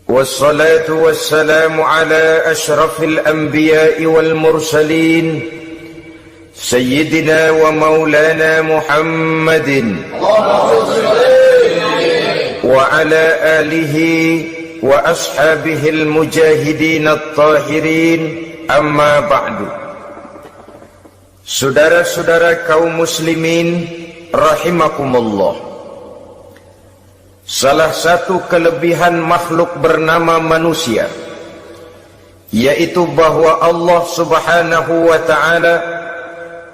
والصلاة والسلام على أشرف الأنبياء والمرسلين سيدنا ومولانا محمد وعلى آله وأصحابه المجاهدين الطاهرين أما بعد. Saudara-saudara kaum muslimin rahimakumullah, salah satu kelebihan makhluk bernama manusia yaitu bahwa Allah subhanahu wa ta'ala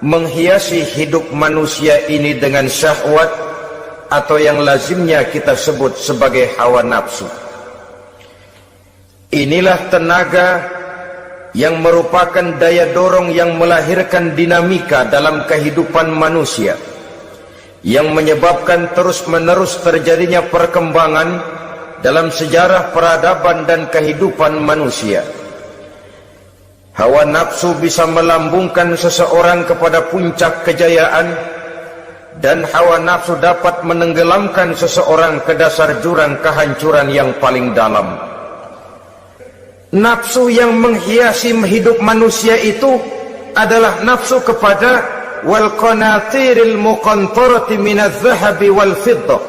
menghiasi hidup manusia ini dengan syahwat atau yang lazimnya kita sebut sebagai hawa nafsu. Inilah tenaga yang merupakan daya dorong yang melahirkan dinamika dalam kehidupan manusia, yang menyebabkan terus-menerus terjadinya perkembangan dalam sejarah peradaban dan kehidupan manusia. Hawa nafsu bisa melambungkan seseorang kepada puncak kejayaan, dan hawa nafsu dapat menenggelamkan seseorang ke dasar jurang kehancuran yang paling dalam. Nafsu yang menghiasi hidup manusia itu adalah nafsu kepada wal qanatiril muqantarati minadh dhahabi wal fiddah.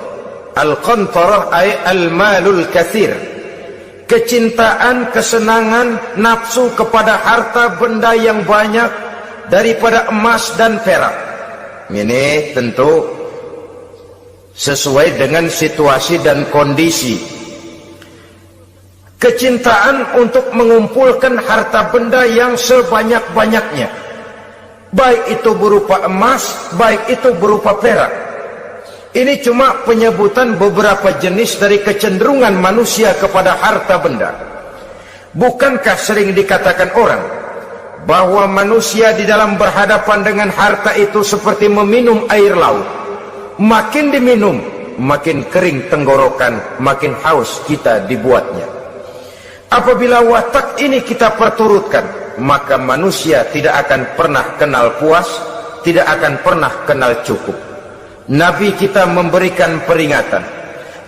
Al qantarah ay al malul katsir. Kecintaan, kesenangan, nafsu kepada harta benda yang banyak daripada emas dan perak. Ini tentu sesuai dengan situasi dan kondisi. Kecintaan untuk mengumpulkan harta benda yang sebanyak-banyaknya, baik itu berupa emas, baik itu berupa perak. Ini cuma penyebutan beberapa jenis dari kecenderungan manusia kepada harta benda. Bukankah sering dikatakan orang bahwa manusia di dalam berhadapan dengan harta itu seperti meminum air laut? Makin diminum, makin kering tenggorokan, makin haus kita dibuatnya. Apabila watak ini kita perturutkan, maka manusia tidak akan pernah kenal puas, tidak akan pernah kenal cukup. Nabi kita memberikan peringatan,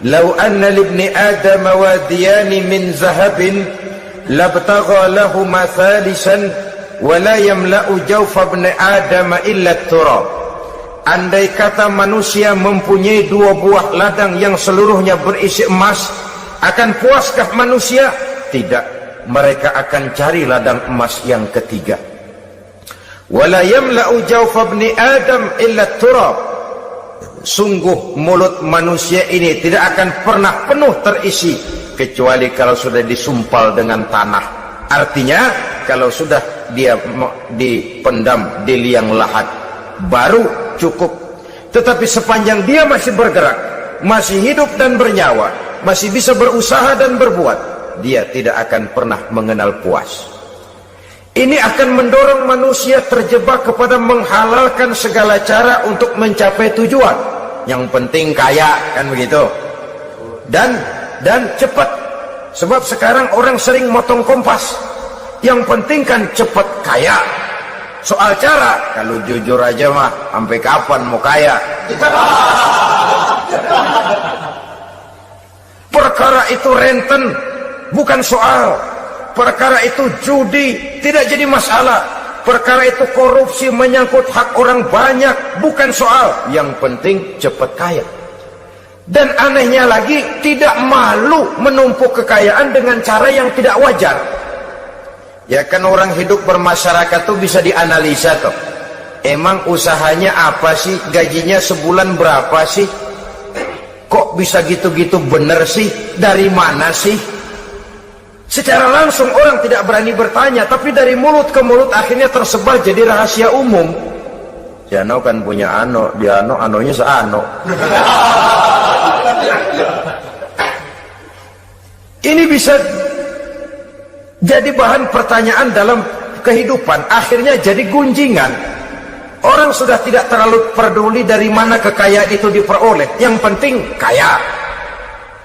"Lau anna libni Adam wadiyani min zahabin labtagha lahu mathalisan wa la yamla'u jawfa ibni Adam illa turab." Andai kata manusia mempunyai dua buah ladang yang seluruhnya berisi emas, akan puaskah manusia? Tidak, mereka akan cari ladang emas yang ketiga. Wala yamla'u jawfa ibni Adam illa turab. Sungguh mulut manusia ini tidak akan pernah penuh terisi kecuali kalau sudah disumpal dengan tanah. Artinya kalau sudah dia dipendam di liang lahat baru cukup. Tetapi sepanjang dia masih bergerak, masih hidup dan bernyawa, masih bisa berusaha dan berbuat, dia tidak akan pernah mengenal puas. Ini akan mendorong manusia terjebak kepada menghalalkan segala cara untuk mencapai tujuan. Yang penting kaya, kan begitu. Dan cepat. Sebab sekarang orang sering motong kompas. Yang penting kan cepat kaya. Soal cara, kalau jujur aja mah, sampai kapan mau kaya? Perkara itu renten, bukan soal. Perkara itu judi, tidak jadi masalah. Perkara itu korupsi, menyangkut hak orang banyak, bukan soal. Yang penting cepat kaya. Dan anehnya lagi, tidak malu menumpuk kekayaan dengan cara yang tidak wajar. Ya kan orang hidup bermasyarakat tuh bisa dianalisa tuh. Emang usahanya apa sih? Gajinya sebulan berapa sih? Kok bisa gitu-gitu bener sih? Dari mana sih? Secara langsung orang tidak berani bertanya, tapi dari mulut ke mulut akhirnya tersebar jadi rahasia umum. Si Ano kan punya Ano, dia Anonya seano. Ini bisa jadi bahan pertanyaan dalam kehidupan, akhirnya jadi gunjingan. Orang sudah tidak terlalu peduli dari mana kekayaan itu diperoleh, yang penting kaya.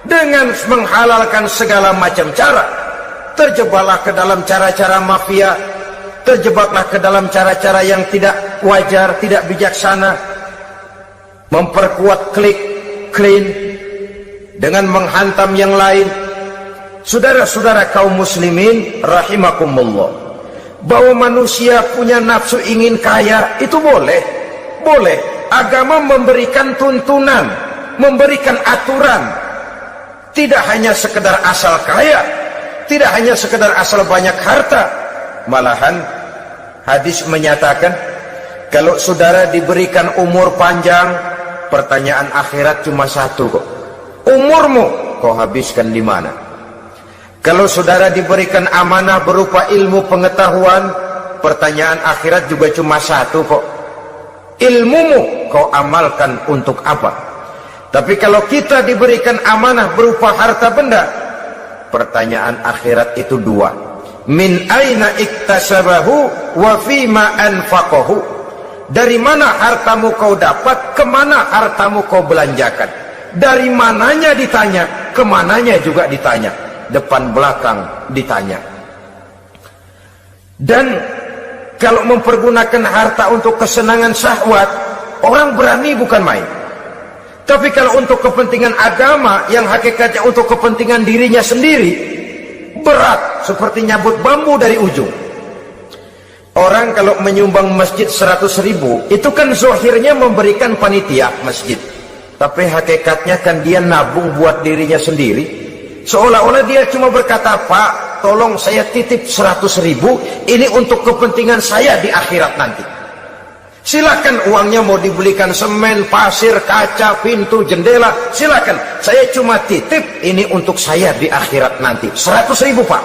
Dengan menghalalkan segala macam cara, terjebaklah ke dalam cara-cara mafia, terjebaklah ke dalam cara-cara yang tidak wajar, tidak bijaksana, memperkuat klik, clean, dengan menghantam yang lain. Saudara-saudara kaum muslimin rahimakumullah, bahwa manusia punya nafsu ingin kaya itu boleh. Agama memberikan tuntunan, memberikan aturan. Tidak hanya sekedar asal kaya, tidak hanya sekedar asal banyak harta. Malahan hadis menyatakan, kalau saudara diberikan umur panjang, pertanyaan akhirat cuma satu kok. Umurmu kau habiskan di mana? Kalau saudara diberikan amanah berupa ilmu pengetahuan, pertanyaan akhirat juga cuma satu kok. Ilmumu kau amalkan untuk apa? Tapi kalau kita diberikan amanah berupa harta benda, pertanyaan akhirat itu dua. Min aina iktasabahu wa fima anfaqahu. Dari mana hartamu kau dapat, kemana hartamu kau belanjakan. Dari mananya ditanya, kemananya juga ditanya. Depan belakang ditanya. Dan kalau mempergunakan harta untuk kesenangan syahwat, orang berani bukan main. Tapi kalau untuk kepentingan agama, yang hakikatnya untuk kepentingan dirinya sendiri, berat seperti nyabut bambu dari ujung. Orang kalau menyumbang masjid 100.000, itu kan zahirnya memberikan panitia masjid, tapi hakikatnya kan dia nabung buat dirinya sendiri. Seolah-olah dia cuma berkata, Pak, tolong saya titip 100.000, ini untuk kepentingan saya di akhirat nanti. Silakan uangnya mau dibelikan semen, pasir, kaca, pintu, jendela, silakan. Saya cuma titip, ini untuk saya di akhirat nanti. 100.000 Pak.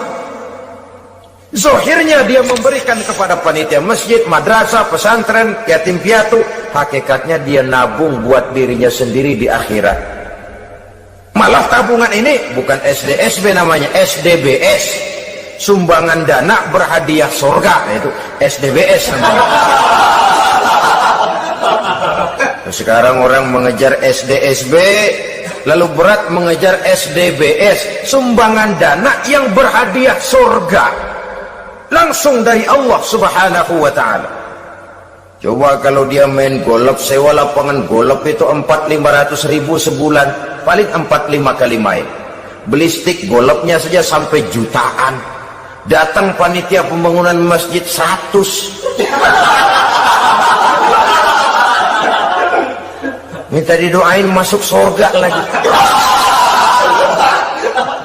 Zahirnya dia memberikan kepada panitia masjid, madrasah, pesantren, yatim piatu. Hakikatnya dia nabung buat dirinya sendiri di akhirat. Malah tabungan ini bukan SDSB namanya, SDBS. Sumbangan dana berhadiah surga, itu SDBS namanya. Sekarang orang mengejar SDSB, lalu berat mengejar SDBS, sumbangan dana yang berhadiah surga langsung dari Allah Subhanahu wa ta'ala. Coba kalau dia main golf, sewa lapangan golf itu 400-500 ribu sebulan, paling 4-5 kali main. Beli stick golfnya saja sampai jutaan. Datang panitia pembangunan masjid 100. Minta didoain masuk surga lagi.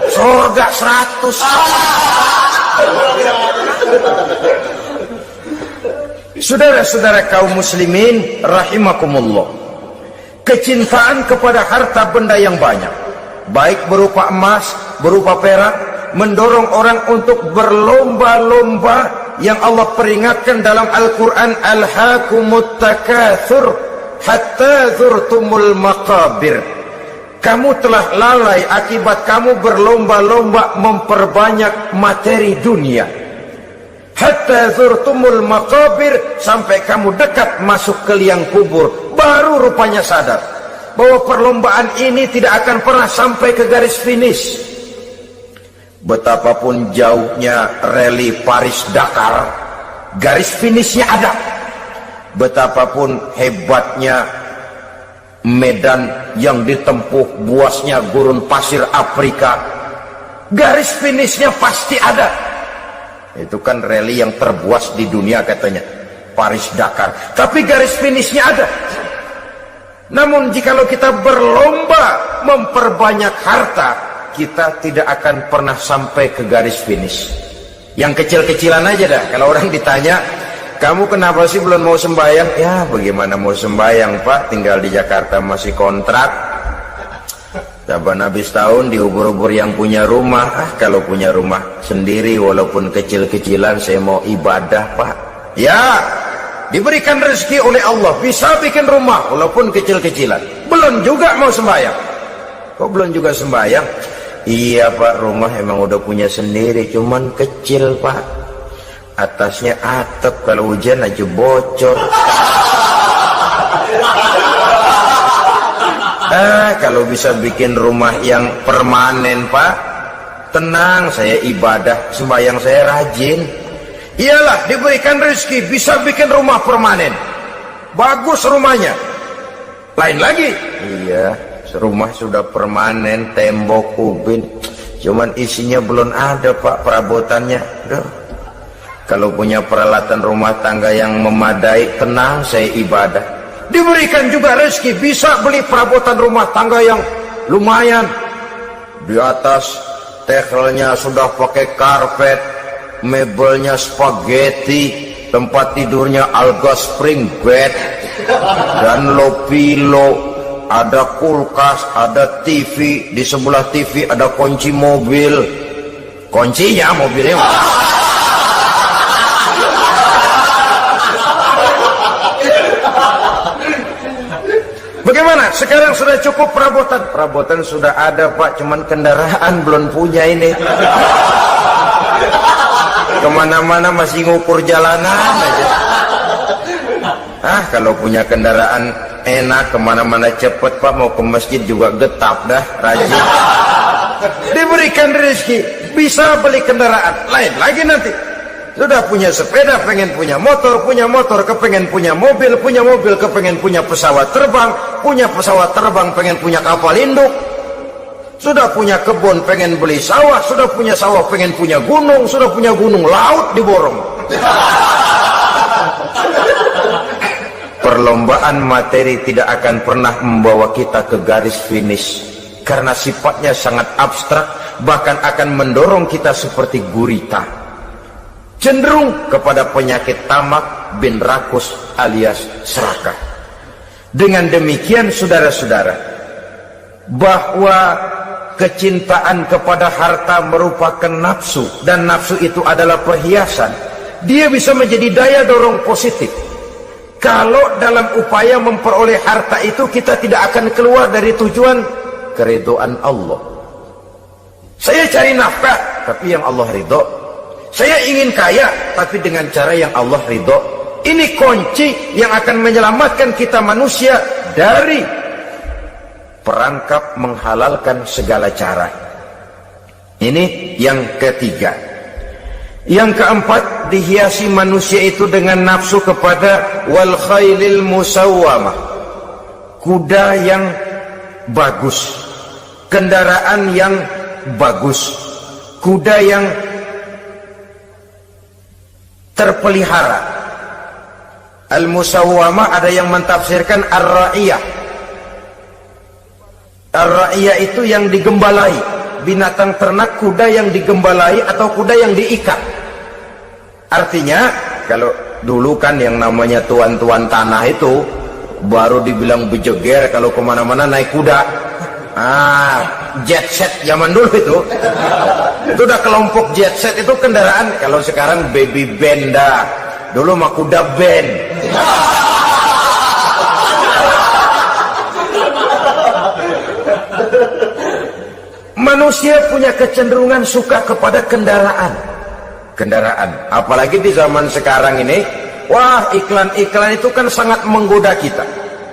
Surga 100. Saudara-saudara kaum muslimin rahimakumullah, kecintaan kepada harta benda yang banyak, baik berupa emas, berupa perak, mendorong orang untuk berlomba-lomba yang Allah peringatkan dalam Al-Quran, alhaakumut takatsur hatta zurtumul maqabir. Kamu telah lalai akibat kamu berlomba-lomba memperbanyak materi dunia. Hatta zurtumul maqabir, sampai kamu dekat masuk ke liang kubur, baru rupanya sadar bahwa perlombaan ini tidak akan pernah sampai ke garis finish. Betapapun jauhnya rally Paris-Dakar, garis finishnya ada. Betapapun hebatnya medan yang ditempuh, buasnya gurun pasir Afrika, garis finishnya pasti ada. Itu kan rally yang terbuas di dunia katanya, Paris-Dakar, tapi garis finishnya ada. Namun jikalau kita berlomba memperbanyak harta, kita tidak akan pernah sampai ke garis finish. Yang kecil-kecilan aja dah. Kalau orang ditanya, kamu kenapa sih belum mau sembahyang? Ya bagaimana mau sembahyang Pak, tinggal di Jakarta masih kontrak. Taban habis tahun diubur-ubur yang punya rumah. Kalau punya rumah sendiri walaupun kecil-kecilan, saya mau ibadah Pak. Ya, diberikan rezeki oleh Allah, bisa bikin rumah walaupun kecil-kecilan, belum juga mau sembahyang. Kok belum juga sembahyang? Iya Pak, rumah emang udah punya sendiri, cuman kecil Pak. Atasnya atap, kalau hujan aja bocor. Kalau bisa bikin rumah yang permanen Pak, tenang, saya ibadah, sembahyang saya rajin. Iyalah, diberikan rezeki bisa bikin rumah permanen, bagus rumahnya. Lain lagi, iya rumah sudah permanen, tembok, ubin, cuman isinya belum ada Pak perabotannya. Duh. Kalau punya peralatan rumah tangga yang memadai, tenang saya ibadah. Diberikan juga rezeki, bisa beli perabotan rumah tangga yang lumayan. Di atas tehelnya sudah pakai karpet, mebelnya spaghetti, tempat tidurnya alga spring bed, dan low pillow, ada kulkas, ada TV, di sebelah TV ada kunci mobil. Kuncinya mobilnya. Bagaimana? Sekarang sudah cukup perabotan? Perabotan sudah ada Pak, cuman kendaraan belum punya ini. Kemana-mana masih ngukur jalanan aja. Kalau punya kendaraan enak, kemana-mana cepet Pak, mau ke masjid juga getap dah, rajin. Diberikan rezeki, bisa beli kendaraan, lain lagi nanti. Sudah punya sepeda, pengen punya motor, kepengen punya mobil, kepengen punya pesawat terbang, pengen punya kapal induk. Sudah punya kebun, pengen beli sawah, sudah punya sawah, pengen punya gunung, sudah punya gunung, laut diborong. Perlombaan materi tidak akan pernah membawa kita ke garis finish, karena sifatnya sangat abstrak, bahkan akan mendorong kita seperti gurita, cenderung kepada penyakit tamak bin rakus alias serakah. Dengan demikian saudara-saudara, bahwa kecintaan kepada harta merupakan nafsu, dan nafsu itu adalah perhiasan. Dia bisa menjadi daya dorong positif. Kalau dalam upaya memperoleh harta itu kita tidak akan keluar dari tujuan keridhaan Allah. Saya cari nafkah, tapi yang Allah ridho. Saya ingin kaya, tapi dengan cara yang Allah ridho. Ini kunci yang akan menyelamatkan kita manusia dari perangkap menghalalkan segala cara. Ini yang ketiga. Yang keempat, dihiasi manusia itu dengan nafsu kepada wal khailil musawwamah, kuda yang bagus, kendaraan yang bagus, kuda yang terpelihara. Al-musawwamah ada yang mentafsirkan ar-ra'iyah. Ar-ra'iyah itu yang digembalai, binatang ternak, kuda yang digembalai atau kuda yang diikat. Artinya, kalau dulu kan yang namanya tuan-tuan tanah itu baru dibilang bejeger kalau kemana-mana naik kuda. Jet set zaman dulu itu udah kelompok jet set itu kendaraan. Kalau sekarang baby benda, dulu mah kuda band. Manusia punya kecenderungan suka kepada kendaraan, apalagi di zaman sekarang ini. Wah, iklan-iklan itu kan sangat menggoda kita,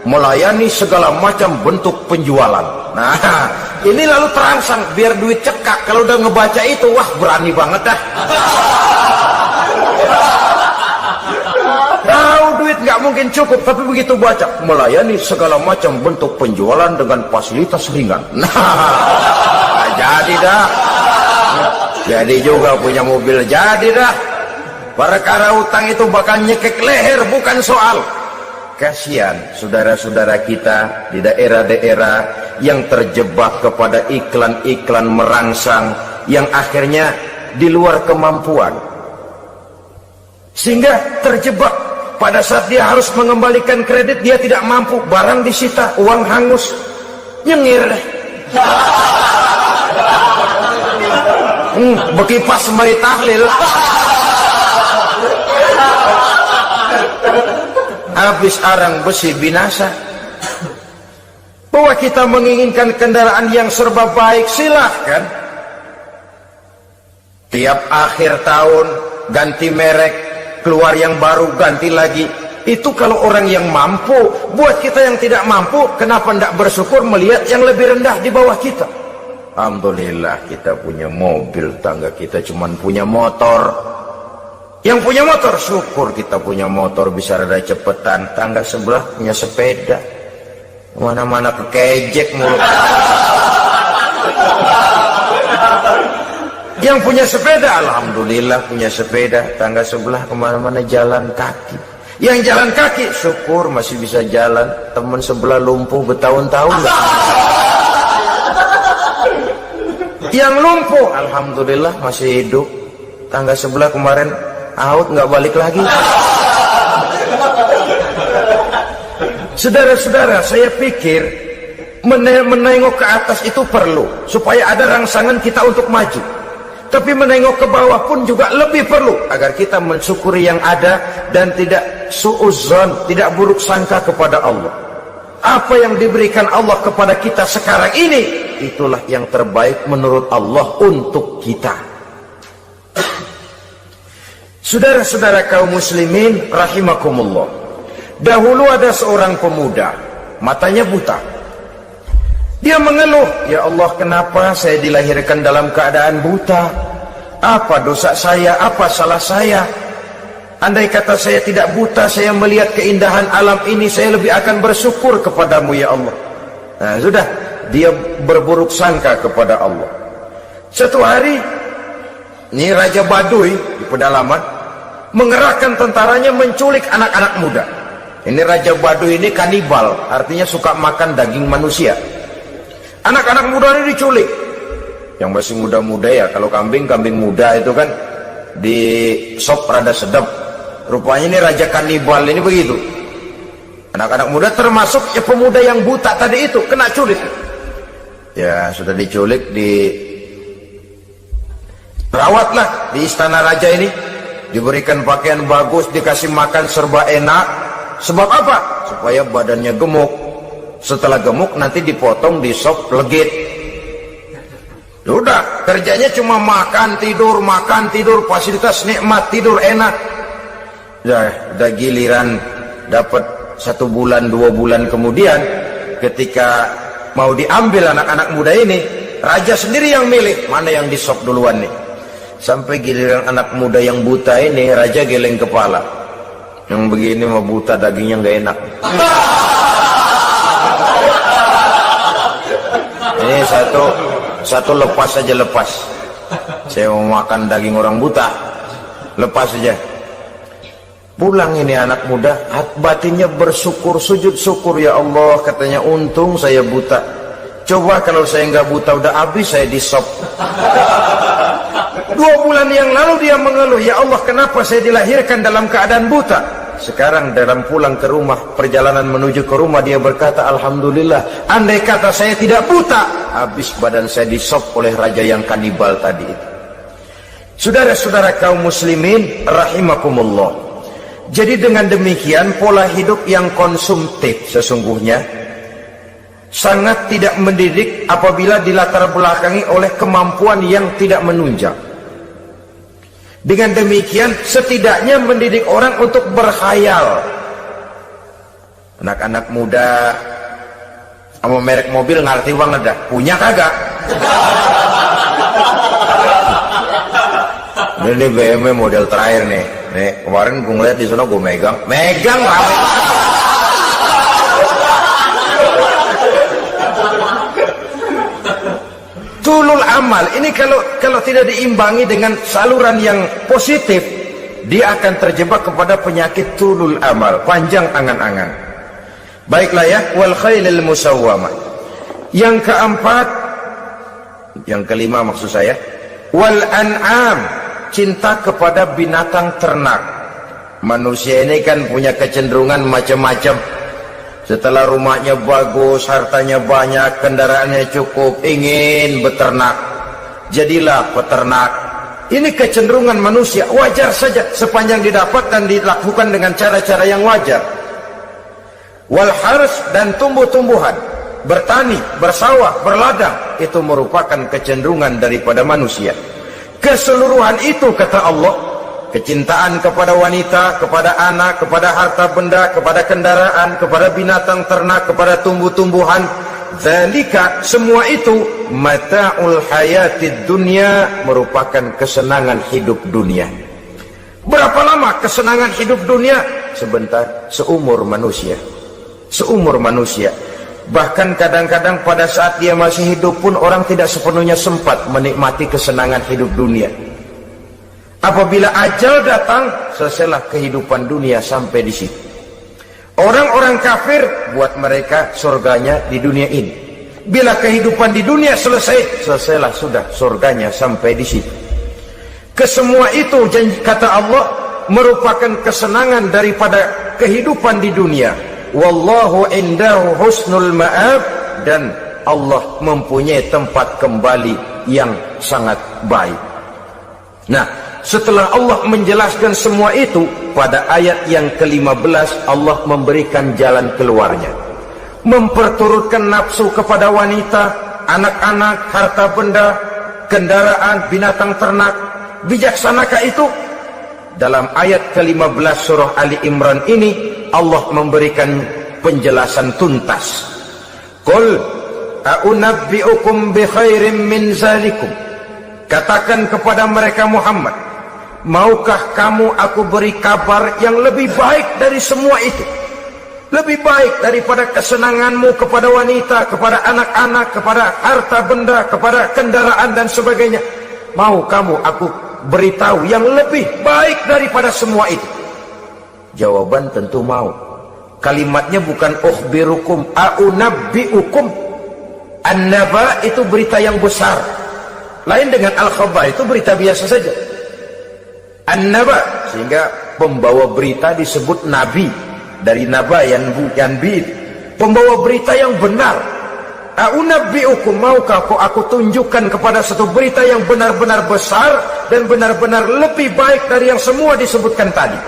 melayani segala macam bentuk penjualan. Nah, ini lalu terangsang biar duit cekak. Kalau udah ngebaca itu, wah berani banget dah. Tahu duit nggak mungkin cukup, tapi begitu baca melayani segala macam bentuk penjualan dengan fasilitas ringan. Nah, jadi dah. Jadi juga punya mobil, jadi dah. Perkara utang itu bakal nyekek leher, bukan soal. Kasihan saudara-saudara kita di daerah-daerah yang terjebak kepada iklan-iklan merangsang yang akhirnya di luar kemampuan, sehingga terjebak. Pada saat dia harus mengembalikan kredit, dia tidak mampu, barang disita, uang hangus, nyengir deh. Bekipas sembari tahlil. Habis arang besi binasa. Bahwa kita menginginkan kendaraan yang serba baik, silahkan. Tiap akhir tahun ganti merek, keluar yang baru, ganti lagi. Itu kalau orang yang mampu. Buat kita yang tidak mampu, kenapa tidak bersyukur melihat yang lebih rendah di bawah kita? Alhamdulillah kita punya mobil, tangga kita cuman punya motor. Yang punya motor, syukur kita punya motor bisa rada cepetan. Tangga sebelah punya sepeda. Mana-mana kekejek mulu. Yang punya sepeda, alhamdulillah punya sepeda. Tangga sebelah kemana-mana jalan kaki. Yang jalan kaki, syukur masih bisa jalan. Teman sebelah lumpuh bertahun-tahun. Yang lumpuh, alhamdulillah masih hidup. Tangga sebelah kemarin out, nggak balik lagi. Saudara-saudara, saya pikir menengok ke atas itu perlu supaya ada rangsangan kita untuk maju. Tapi menengok ke bawah pun juga lebih perlu agar kita mensyukuri yang ada dan tidak suudzon, tidak buruk sangka kepada Allah. Apa yang diberikan Allah kepada kita sekarang ini, itulah yang terbaik menurut Allah untuk kita. Saudara-saudara kaum muslimin rahimakumullah. Dahulu ada seorang pemuda, matanya buta. Dia mengeluh, ya Allah, kenapa saya dilahirkan dalam keadaan buta? Apa dosa saya? Apa salah saya? Andai kata saya tidak buta, saya melihat keindahan alam ini, saya lebih akan bersyukur kepadamu ya Allah. Nah sudah, dia berburuk sangka kepada Allah. Satu hari, ini Raja Baduy di pedalaman mengerahkan tentaranya menculik anak-anak muda. Ini Raja Baduy ini kanibal, artinya suka makan daging manusia. Anak-anak muda ini diculik. Yang masih muda-muda ya, kalau kambing muda itu kan di sop rada sedap. Rupanya ini Raja kanibal ini begitu. Anak-anak muda termasuk ya pemuda yang buta tadi itu kena culik. Ya sudah diculik, dirawatlah di istana raja ini, diberikan pakaian bagus, dikasih makan serba enak. Sebab apa? Supaya badannya gemuk. Setelah gemuk nanti dipotong di sop legit. Udah, kerjanya cuma makan tidur, fasilitas nikmat, tidur enak. Udah giliran dapat 1 bulan 2 bulan kemudian, ketika mau diambil anak-anak muda ini, raja sendiri yang milih mana yang di sop duluan nih. Sampai giliran anak muda yang buta ini, raja geleng kepala. Yang begini mau buta, dagingnya nggak enak. Ini satu lepas saja, lepas. Saya mau makan daging orang buta, lepas saja. Pulang ini anak muda, batinnya bersyukur, sujud syukur, ya Allah, katanya, untung saya buta. Coba kalau saya nggak buta, udah habis saya di sop. 2 bulan yang lalu dia mengeluh, ya Allah, kenapa saya dilahirkan dalam keadaan buta? Sekarang dalam pulang ke rumah, perjalanan menuju ke rumah, dia berkata, alhamdulillah, andai kata saya tidak buta, habis badan saya disop oleh raja yang kanibal tadi. Saudara-saudara kaum muslimin rahimakumullah. Jadi dengan demikian, pola hidup yang konsumtif sesungguhnya sangat tidak mendidik apabila dilatar belakangi oleh kemampuan yang tidak menunjang. Dengan demikian setidaknya mendidik orang untuk berkhayal. Anak-anak muda sama merek mobil ngerti banget dah, punya kagak? Ini BMW model terakhir nih. Nih kemarin gue ngeliat di sana, gue megang rame. Tulul amal ini kalau tidak diimbangi dengan saluran yang positif, dia akan terjebak kepada penyakit tulul amal, panjang angan-angan. Baiklah ya, wal khailil musawwamah. Yang keempat, yang kelima maksud saya, wal an'am, cinta kepada binatang ternak. Manusia ini kan punya kecenderungan macam-macam. Setelah rumahnya bagus, hartanya banyak, kendaraannya cukup, ingin beternak. Jadilah peternak. Ini kecenderungan manusia, wajar saja sepanjang didapat dan dilakukan dengan cara-cara yang wajar. Wal hars, dan tumbuh-tumbuhan, bertani, bersawah, berladang, itu merupakan kecenderungan daripada manusia. Keseluruhan itu, kata Allah, kecintaan kepada wanita, kepada anak, kepada harta benda, kepada kendaraan, kepada binatang ternak, kepada tumbuh-tumbuhan, zalika, semua itu mata'ul hayatid dunya, merupakan kesenangan hidup dunia. Berapa lama kesenangan hidup dunia? Sebentar, seumur manusia. Seumur manusia. Bahkan kadang-kadang pada saat dia masih hidup pun orang tidak sepenuhnya sempat menikmati kesenangan hidup dunia. Apabila ajal datang, selesailah kehidupan dunia sampai di situ. Orang-orang kafir, buat mereka surganya di dunia ini. Bila kehidupan di dunia selesai, selesailah sudah surganya sampai di situ. Kesemua itu, kata Allah, merupakan kesenangan daripada kehidupan di dunia. Wallahu indahu husnul ma'ab, dan Allah mempunyai tempat kembali yang sangat baik. Nah, setelah Allah menjelaskan semua itu, pada ayat yang ke-15 Allah memberikan jalan keluarnya. Memperturutkan nafsu kepada wanita, anak-anak, harta benda, kendaraan, binatang ternak. Bijaksanakah itu? Dalam ayat ke-15 surah Ali Imran ini Allah memberikan penjelasan tuntas. Qul a'unabbi'ukum bi khairim min zalikum. Katakan kepada mereka Muhammad, maukah kamu aku beri kabar yang lebih baik dari semua itu? Lebih baik daripada kesenanganmu kepada wanita, kepada anak-anak, kepada harta benda, kepada kendaraan dan sebagainya. Mau kamu aku beritahu yang lebih baik daripada semua itu? Jawaban tentu mau. Kalimatnya bukan ukhbirukum, a'unabbi'ukum. An-naba itu berita yang besar. Lain dengan al-khabar, itu berita biasa saja. An-naba, sehingga pembawa berita disebut nabi. Dari naba yanbi, pembawa berita yang benar. A'unabbi'ukum, maukah aku tunjukkan kepada satu berita yang benar-benar besar dan benar-benar lebih baik dari yang semua disebutkan tadi.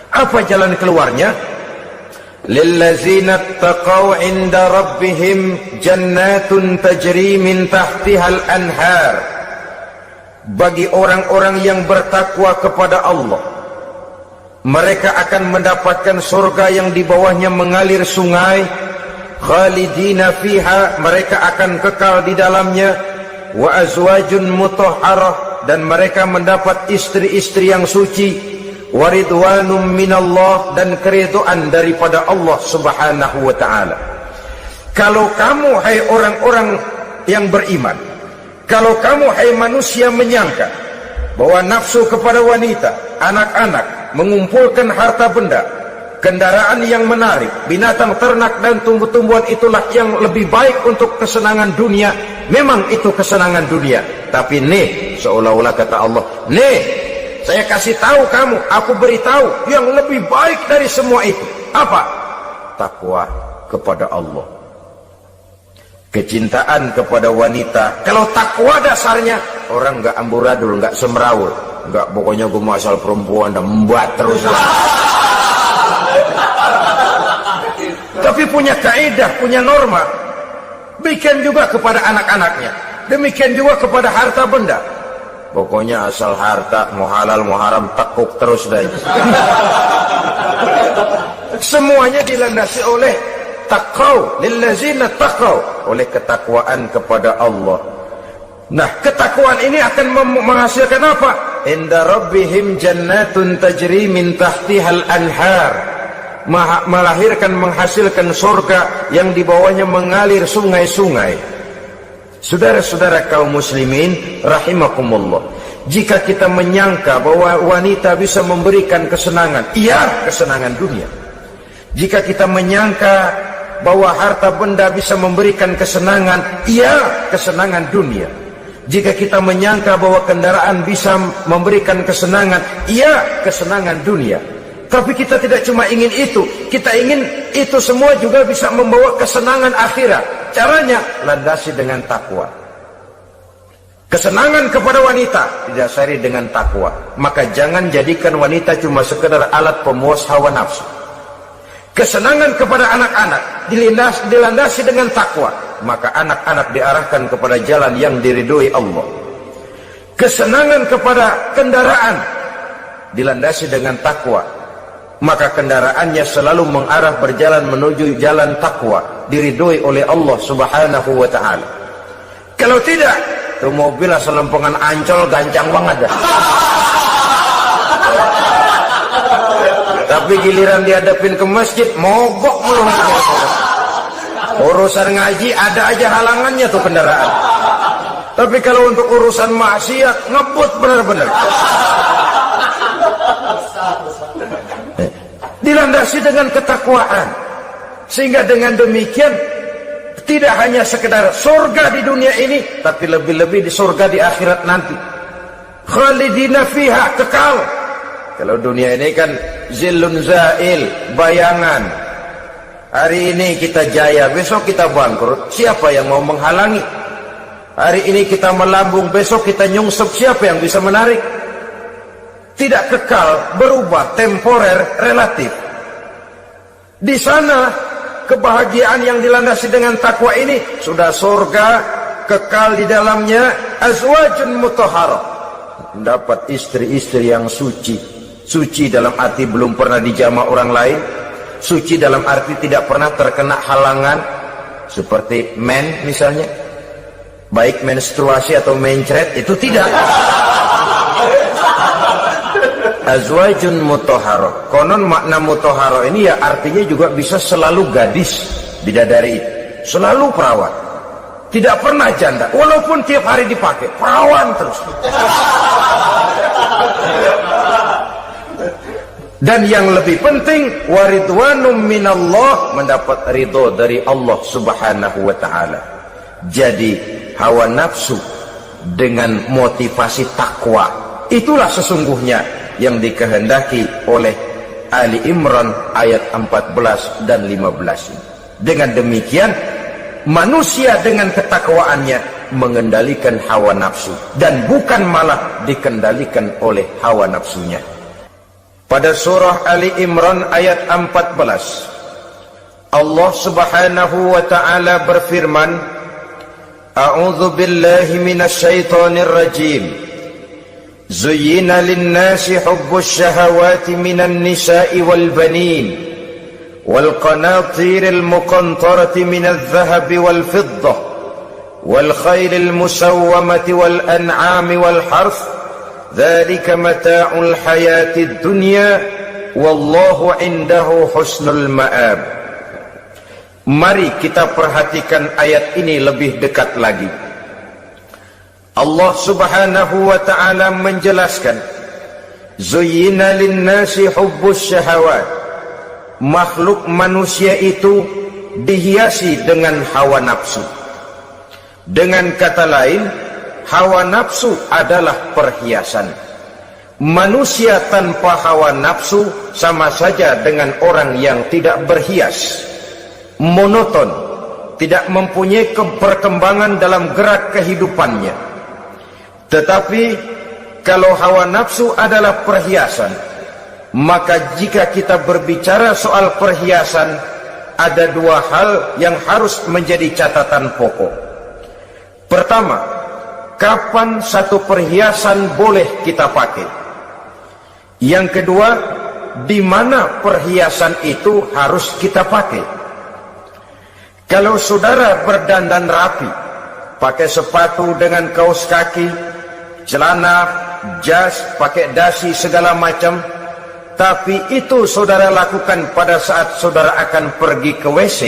Apa jalan keluarnya? Lillazina taqaw 'inda rabbihim jannatun tajri min tahtihal anhar. Bagi orang-orang yang bertakwa kepada Allah, mereka akan mendapatkan surga yang di bawahnya mengalir sungai. Khalidina fiha, mereka akan kekal di dalamnya. Wa azwajun mutahharah, dan mereka mendapat istri-istri yang suci. Waridwanum minallah, dan keridhaan daripada Allah subhanahu wa ta'ala. Kalau kamu hai orang-orang yang beriman, kalau kamu hai manusia menyangka bahwa nafsu kepada wanita, anak-anak, mengumpulkan harta benda, kendaraan yang menarik, binatang ternak dan tumbuh-tumbuhan itulah yang lebih baik untuk kesenangan dunia, memang itu kesenangan dunia. Tapi nih, seolah-olah kata Allah, nih, saya kasih tahu kamu, aku beritahu yang lebih baik dari semua itu. Apa? Takwa kepada Allah. Kecintaan kepada wanita. Kalau takwa dasarnya, orang nggak amburadul, nggak semrawut, nggak pokoknya gue asal perempuan dan membuat terus. Tapi punya kaidah, punya norma. Demikian juga kepada anak-anaknya. Demikian juga kepada harta benda. Pokoknya asal harta, mau halal mau haram, tekuk terus dah. Semuanya dilandasi oleh taqaw, lillazina taqaw, oleh ketakwaan kepada Allah. Nah, ketakwaan ini akan menghasilkan apa? Inda rabbihim jannatun tajri min tahtihal anhar. Melahirkan, menghasilkan surga yang di bawahnya mengalir sungai-sungai. Saudara-saudara kaum muslimin rahimakumullah, jika kita menyangka bahwa wanita bisa memberikan kesenangan, iya, kesenangan dunia. Jika kita menyangka bahwa harta benda bisa memberikan kesenangan, iya, kesenangan dunia. Jika kita menyangka bahwa kendaraan bisa memberikan kesenangan, iya, kesenangan dunia. Tapi kita tidak cuma ingin itu, kita ingin itu semua juga bisa membawa kesenangan akhirat. Caranya landasi dengan takwa. Kesenangan kepada wanita didasari dengan takwa. Maka jangan jadikan wanita cuma sekedar alat pemuas hawa nafsu. Kesenangan kepada anak-anak dilandasi dengan takwa. Maka anak-anak diarahkan kepada jalan yang diridhoi Allah. Kesenangan kepada kendaraan dilandasi dengan takwa. Maka kendaraannya selalu mengarah berjalan menuju jalan takwa, diridhoi oleh Allah subhanahu wa ta'ala. Kalau tidak, tuh mobil asal lempengan Ancol gancang banget dah. Tapi giliran dihadapin ke masjid, mogok mulu. Urusan ngaji ada aja halangannya tuh kendaraan. Tapi kalau untuk urusan maksiat ngebut benar-benar. Dilandasi dengan ketakwaan, sehingga dengan demikian tidak hanya sekedar surga di dunia ini, tapi lebih-lebih di surga di akhirat nanti. Khalidina fiha, kekal. Kalau dunia ini kan zillun zail, bayangan. Hari ini kita jaya, besok kita bangkrut. Siapa yang mau menghalangi? Hari ini kita melambung, besok kita nyungsep. Siapa yang bisa menarik? Tidak kekal, berubah, temporer, relatif. Di sana kebahagiaan yang dilandasi dengan takwa ini sudah surga, kekal di dalamnya, azwajun mutahharah. Mendapat istri-istri yang suci. Suci dalam arti belum pernah dijamah orang lain. Suci dalam arti tidak pernah terkena halangan, seperti men misalnya, baik menstruasi atau mencret, itu tidak. Azwajun mutahharah. Konon makna mutahharah ini ya artinya juga bisa selalu gadis, bidadari, selalu perawan, tidak pernah janda, walaupun tiap hari dipakai perawan terus. Dan yang lebih penting, waridwanum minallah, mendapat ridho dari Allah subhanahu wa ta'ala. Jadi hawa nafsu dengan motivasi takwa, itulah sesungguhnya yang dikehendaki oleh Ali Imran ayat 14 dan 15. Dengan demikian manusia dengan ketakwaannya mengendalikan hawa nafsu, dan bukan malah dikendalikan oleh hawa nafsunya. Pada surah Ali Imran ayat 14, Allah subhanahu wa ta'ala berfirman, A'udzu billahi minasyaitonir rajim. Zuyyina lin-nasi hubbus syahawati minan nisa'i wal banin wal qanatiril muqantarati minadh dhahabi wal fiddah wal khaylil musawwamati wal an'ami wal harth. Dzalika mata'ul hayatid dunya wallahu 'indahu husnul ma'ab. Mari kita perhatikan ayat ini lebih dekat lagi. Allah subhanahu wa ta'ala menjelaskan, Zuyyina linnasi hubbus syahawat. Makhluk manusia itu dihiasi dengan hawa nafsu. Dengan kata lain, hawa nafsu adalah perhiasan. Manusia tanpa hawa nafsu sama saja dengan orang yang tidak berhias, monoton, tidak mempunyai perkembangan dalam gerak kehidupannya. Tetapi kalau hawa nafsu adalah perhiasan, maka jika kita berbicara soal perhiasan, ada dua hal yang harus menjadi catatan pokok. Pertama, kapan satu perhiasan boleh kita pakai? Yang kedua, di mana perhiasan itu harus kita pakai? Kalau saudara berdandan rapi, pakai sepatu dengan kaos kaki, celana, jas, pakai dasi segala macam, tapi itu saudara lakukan pada saat saudara akan pergi ke WC,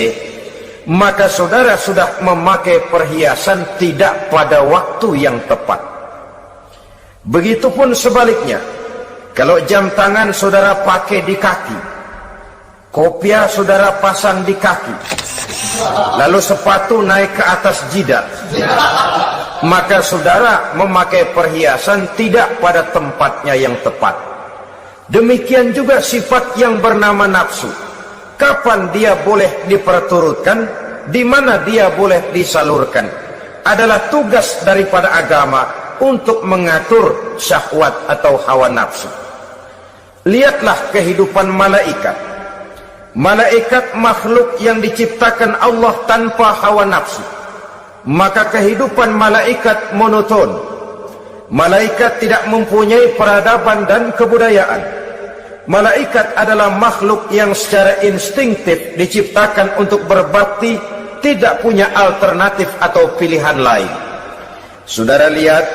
maka saudara sudah memakai perhiasan tidak pada waktu yang tepat. Begitupun sebaliknya, kalau jam tangan saudara pakai di kaki, kopiah saudara pasang di kaki, lalu sepatu naik ke atas jidat, maka saudara memakai perhiasan tidak pada tempatnya yang tepat. Demikian juga sifat yang bernama nafsu. Kapan dia boleh diperturutkan, di mana dia boleh disalurkan, adalah tugas daripada agama untuk mengatur syahwat atau hawa nafsu. Lihatlah kehidupan malaikat. Malaikat makhluk yang diciptakan Allah tanpa hawa nafsu. Maka kehidupan malaikat monoton. Malaikat tidak mempunyai peradaban dan kebudayaan. Malaikat adalah makhluk yang secara instinktif diciptakan untuk berbakti, tidak punya alternatif atau pilihan lain. Saudara lihat,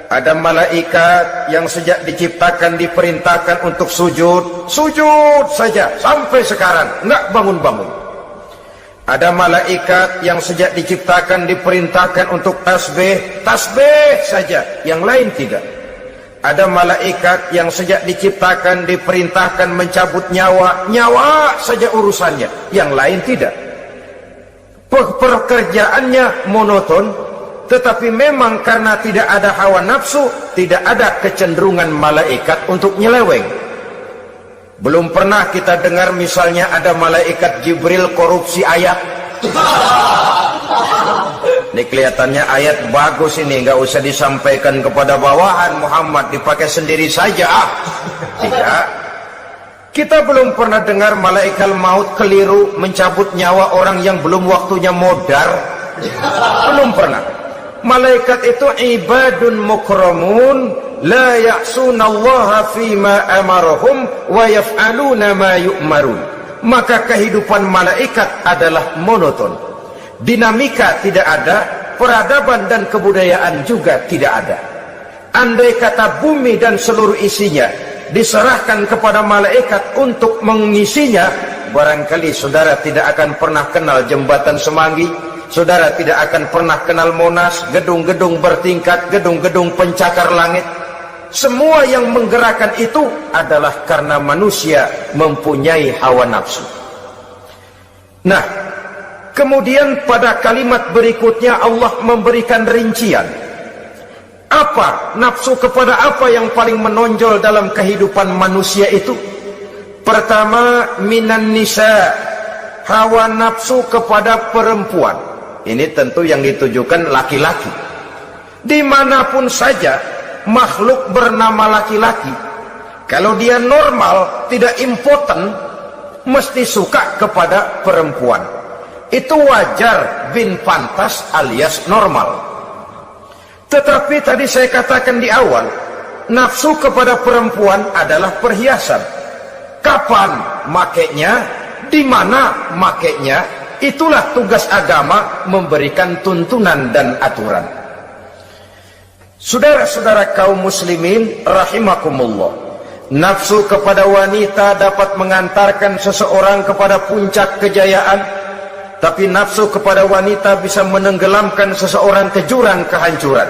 ada malaikat yang sejak diciptakan diperintahkan untuk sujud, sujud saja sampai sekarang, enggak bangun-bangun. Ada malaikat yang sejak diciptakan diperintahkan untuk tasbih, tasbih saja, yang lain tidak. Ada malaikat yang sejak diciptakan diperintahkan mencabut nyawa, nyawa saja urusannya, yang lain tidak. Pekerjaannya monoton, tetapi memang karena tidak ada hawa nafsu, tidak ada kecenderungan malaikat untuk nyeleweng. Belum pernah kita dengar misalnya ada malaikat Jibril korupsi ayat. Ini kelihatannya ayat bagus ini, nggak usah disampaikan kepada bawahan Muhammad, dipakai sendiri saja. Tidak. Kita belum pernah dengar malaikat maut keliru mencabut nyawa orang yang belum waktunya modar. Belum pernah. Malaikat itu ibadun mukramun, la ya'sunallaha fima amarahum wa yaf'aluna ma yu'marun. Maka kehidupan malaikat adalah monoton. Dinamika tidak ada, peradaban dan kebudayaan juga tidak ada. Andai kata bumi dan seluruh isinya diserahkan kepada malaikat untuk mengisinya, barangkali saudara tidak akan pernah kenal jembatan Semanggi, saudara tidak akan pernah kenal Monas, gedung-gedung bertingkat, gedung-gedung pencakar langit. Semua yang menggerakkan itu adalah karena manusia mempunyai hawa nafsu. Nah, kemudian pada kalimat berikutnya Allah memberikan rincian. Apa nafsu kepada apa yang paling menonjol dalam kehidupan manusia itu? Pertama, minan nisa, hawa nafsu kepada perempuan. Ini tentu yang ditujukan laki-laki. Dimanapun saja makhluk bernama laki-laki, kalau dia normal, tidak impoten, mesti suka kepada perempuan. Itu wajar, bin pantas alias normal. Tetapi tadi saya katakan di awal, nafsu kepada perempuan adalah perhiasan. Kapan makainya, di mana makainya, itulah tugas agama memberikan tuntunan dan aturan. Saudara-saudara kaum muslimin rahimakumullah, nafsu kepada wanita dapat mengantarkan seseorang kepada puncak kejayaan, tapi nafsu kepada wanita bisa menenggelamkan seseorang ke jurang kehancuran.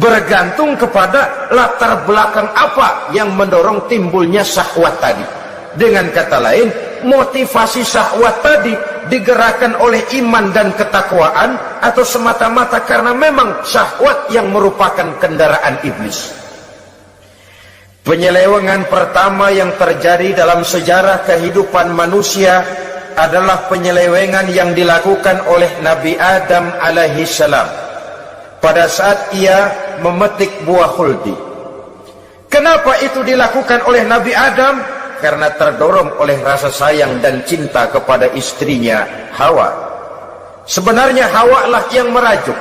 Bergantung kepada latar belakang apa yang mendorong timbulnya syahwat tadi. Dengan kata lain, motivasi syahwat tadi digerakkan oleh iman dan ketakwaan, atau semata-mata karena memang syahwat yang merupakan kendaraan iblis. Penyelewengan pertama yang terjadi dalam sejarah kehidupan manusia adalah penyelewengan yang dilakukan oleh Nabi Adam alaihi salam pada saat ia memetik buah khuldi. Kenapa itu dilakukan oleh Nabi Adam? Karena terdorong oleh rasa sayang dan cinta kepada istrinya Hawa. Sebenarnya Hawa lah yang merajuk,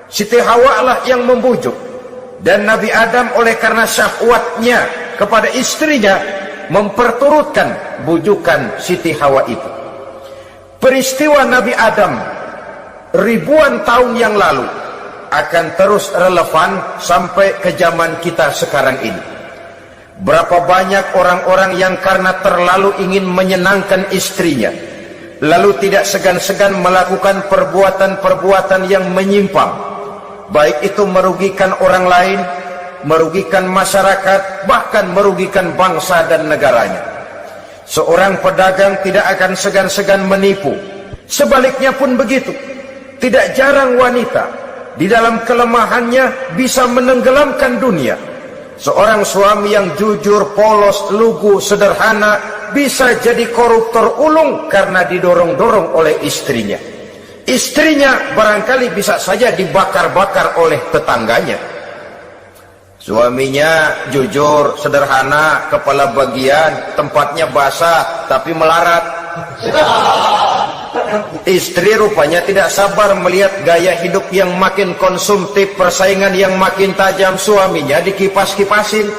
Siti Hawa lah yang membujuk, dan Nabi Adam oleh karena syahwatnya kepada istrinya memperturutkan bujukan Siti Hawa itu. Peristiwa Nabi Adam ribuan tahun yang lalu akan terus relevan sampai ke zaman kita sekarang ini. Berapa banyak orang-orang yang karena terlalu ingin menyenangkan istrinya, lalu tidak segan-segan melakukan perbuatan-perbuatan yang menyimpang, baik itu merugikan orang lain, merugikan masyarakat, bahkan merugikan bangsa dan negaranya. Seorang pedagang tidak akan segan-segan menipu. Sebaliknya pun begitu. Tidak jarang wanita di dalam kelemahannya bisa menenggelamkan dunia. Seorang suami yang jujur, polos, lugu, sederhana bisa jadi koruptor ulung karena didorong-dorong oleh istrinya. Istrinya barangkali bisa saja dibakar-bakar oleh tetangganya. Suaminya jujur, sederhana, kepala bagian, tempatnya basah tapi melarat. Istri rupanya tidak sabar melihat gaya hidup yang makin konsumtif, persaingan yang makin tajam. Suaminya dikipas-kipasin.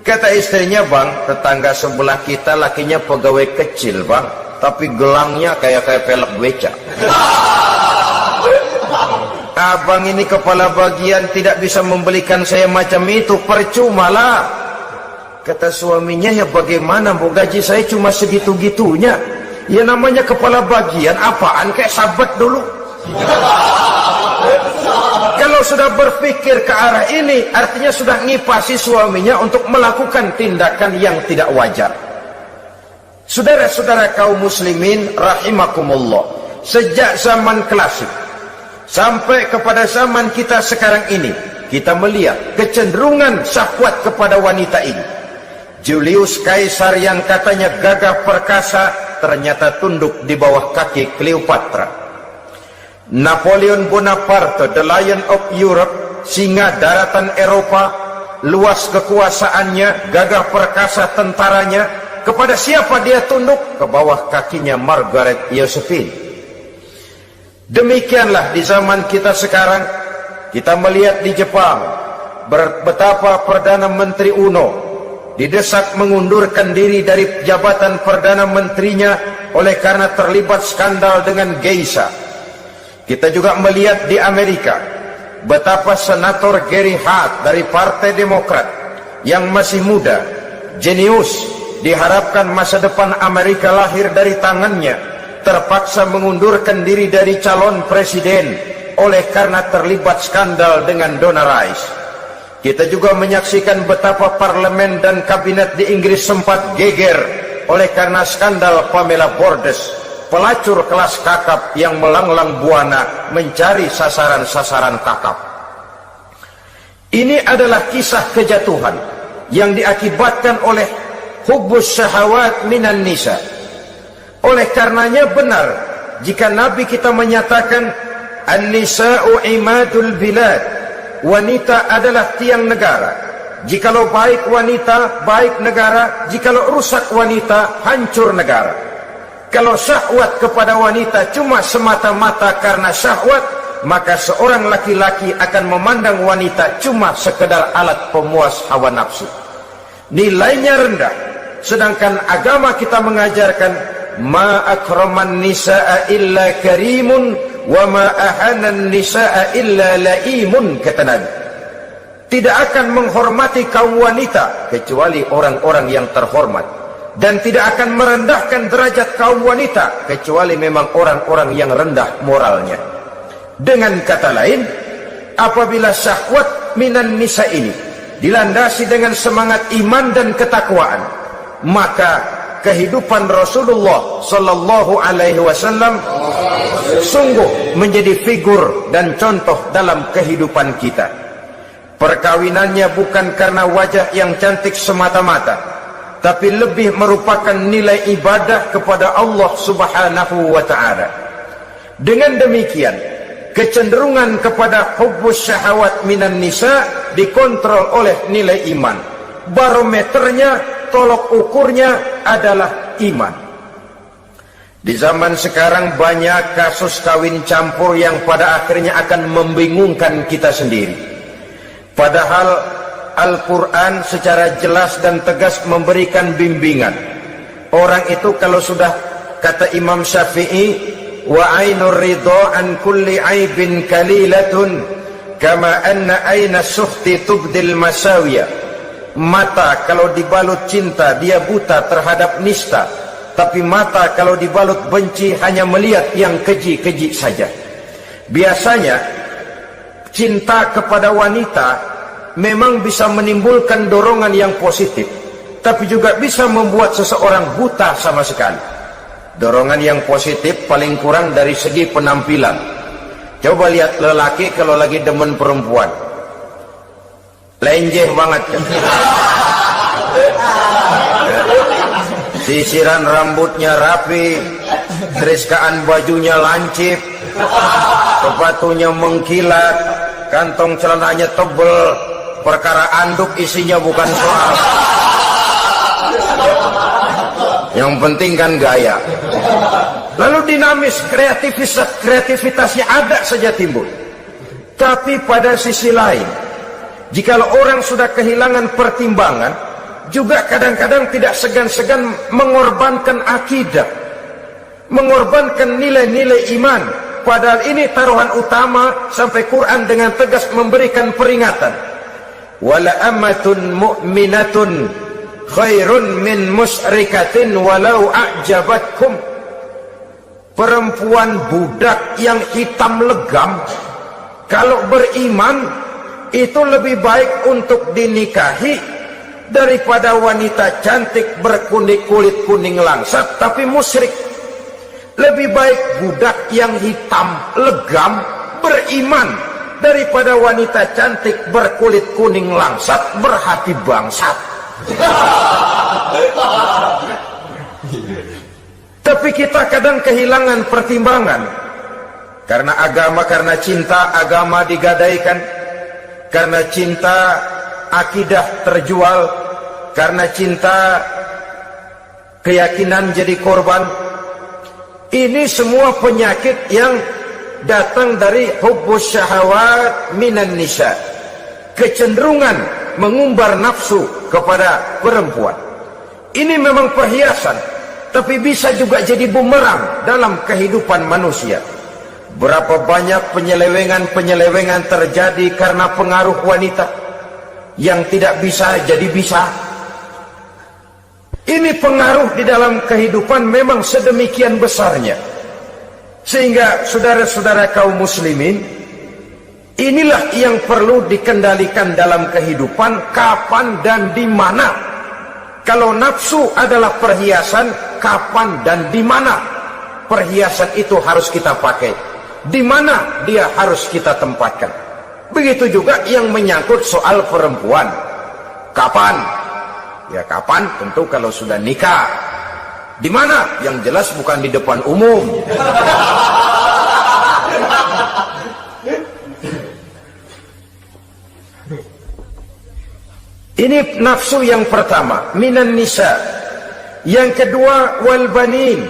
Kata istrinya, "Bang, tetangga sebelah kita lakinya pegawai kecil, Bang, tapi gelangnya kayak pelek beca. Abang ini kepala bagian tidak bisa membelikan saya macam itu, percumalah." Kata suaminya, "Ya bagaimana, Bu, gaji saya cuma segitu-gitunya. Ya namanya kepala bagian, apaan kayak sahabat dulu. Kalau sudah berpikir ke arah ini, artinya sudah ngipasi suaminya untuk melakukan tindakan yang tidak wajar. Saudara-saudara kaum muslimin rahimakumullah, sejak zaman klasik sampai kepada zaman kita sekarang ini, kita melihat kecenderungan syahwat kepada wanita ini. Julius Caesar yang katanya gagah perkasa ternyata tunduk di bawah kaki Cleopatra. Napoleon Bonaparte, the Lion of Europe, singa daratan Eropa, luas kekuasaannya, gagah perkasa tentaranya, kepada siapa dia tunduk? Ke bawah kakinya Margaret Josephine. Demikianlah di zaman kita sekarang, kita melihat di Jepang betapa Perdana Menteri Uno didesak mengundurkan diri dari jabatan Perdana Menterinya oleh karena terlibat skandal dengan geisha. Kita juga melihat di Amerika betapa Senator Gary Hart dari Partai Demokrat yang masih muda, jenius, diharapkan masa depan Amerika lahir dari tangannya, terpaksa mengundurkan diri dari calon presiden oleh karena terlibat skandal dengan Donna Rice. Kita juga menyaksikan betapa parlemen dan kabinet di Inggris sempat geger oleh karena skandal Pamela Bordes, pelacur kelas kakap yang melanglang buana mencari sasaran-sasaran kakap. Ini adalah kisah kejatuhan yang diakibatkan oleh hubbus syahawat minan nisa. Oleh karenanya benar jika Nabi kita menyatakan an-nisa'u imadul bilad, wanita adalah tiang negara. Jikalau baik wanita, baik negara. Jikalau rusak wanita, hancur negara. Kalau syahwat kepada wanita cuma semata-mata karena syahwat, maka seorang laki-laki akan memandang wanita cuma sekedar alat pemuas hawa nafsu. Nilainya rendah. Sedangkan agama kita mengajarkan ma akraman nisaa illa karimun wa ma ahanan nisaa illa laimun, kata Nabi. Tidak akan menghormati kaum wanita kecuali orang-orang yang terhormat, dan tidak akan merendahkan derajat kaum wanita kecuali memang orang-orang yang rendah moralnya. Dengan kata lain, apabila syahwat minan nisa ini dilandasi dengan semangat iman dan ketakwaan, maka kehidupan Rasulullah sallallahu alaihi wasallam sungguh menjadi figur dan contoh dalam kehidupan kita. Perkawinannya bukan karena wajah yang cantik semata-mata, tapi lebih merupakan nilai ibadah kepada Allah Subhanahu wa taala. Dengan demikian, kecenderungan kepada hubbus syahawat minan nisa dikontrol oleh nilai iman. Barometernya, tolok ukurnya adalah iman. Di zaman sekarang banyak kasus kawin campur yang pada akhirnya akan membingungkan kita sendiri. Padahal Al-Quran secara jelas dan tegas memberikan bimbingan. Orang itu kalau sudah, kata Imam Syafi'i, wa ainur ridha an kulli aibin kalilatun kama anna aina suhti tubdil masawiya. Mata kalau dibalut cinta dia buta terhadap nista, tapi mata kalau dibalut benci hanya melihat yang keji-keji saja. Biasanya cinta kepada wanita memang bisa menimbulkan dorongan yang positif, tapi juga bisa membuat seseorang buta sama sekali. Dorongan yang positif paling kurang dari segi penampilan. Coba lihat lelaki kalau lagi demen perempuan, lenjeh banget kan? Sisiran rambutnya rapi, teriskaan bajunya lancip, sepatunya mengkilat, kantong celananya tebel, perkara anduk isinya bukan soal. Yang penting kan gaya. Lalu dinamis, kreativitasnya ada saja timbul. Tapi pada sisi lain, jikalau orang sudah kehilangan pertimbangan, juga kadang-kadang tidak segan-segan mengorbankan akidah, mengorbankan nilai-nilai iman. Padahal ini taruhan utama, sampai Quran dengan tegas memberikan peringatan. Wala amatun mu'minatun khairun min musyrikatin walau a'jabatkum. perempuan budak yang hitam legam, kalau beriman itu lebih baik untuk dinikahi daripada wanita cantik berkulit kuning langsat tapi musyrik. Lebih baik budak yang hitam legam beriman daripada wanita cantik berkulit kuning langsat berhati bangsat. Tapi kita kadang kehilangan pertimbangan. Karena agama, karena cinta agama digadaikan. Karena cinta akidah terjual. Karena cinta keyakinan jadi korban. Ini semua penyakit yang datang dari hubbus syahawat minan nisa. Kecenderungan mengumbar nafsu kepada perempuan. Ini memang perhiasan, tapi bisa juga jadi bumerang dalam kehidupan manusia. Berapa banyak penyelewengan terjadi karena pengaruh wanita yang tidak bisa jadi bisa. Ini pengaruh di dalam kehidupan memang sedemikian besarnya. Sehingga saudara-saudara kaum muslimin, inilah yang perlu dikendalikan dalam kehidupan, kapan dan di mana. Kalau nafsu adalah perhiasan, kapan dan di mana perhiasan itu harus kita pakai, di mana dia harus kita tempatkan. Begitu juga yang menyangkut soal perempuan. Kapan? Ya kapan? Tentu kalau sudah nikah. Di mana? Yang jelas bukan di depan umum. Ini nafsu yang pertama, minan nisa. Yang kedua, wal banin.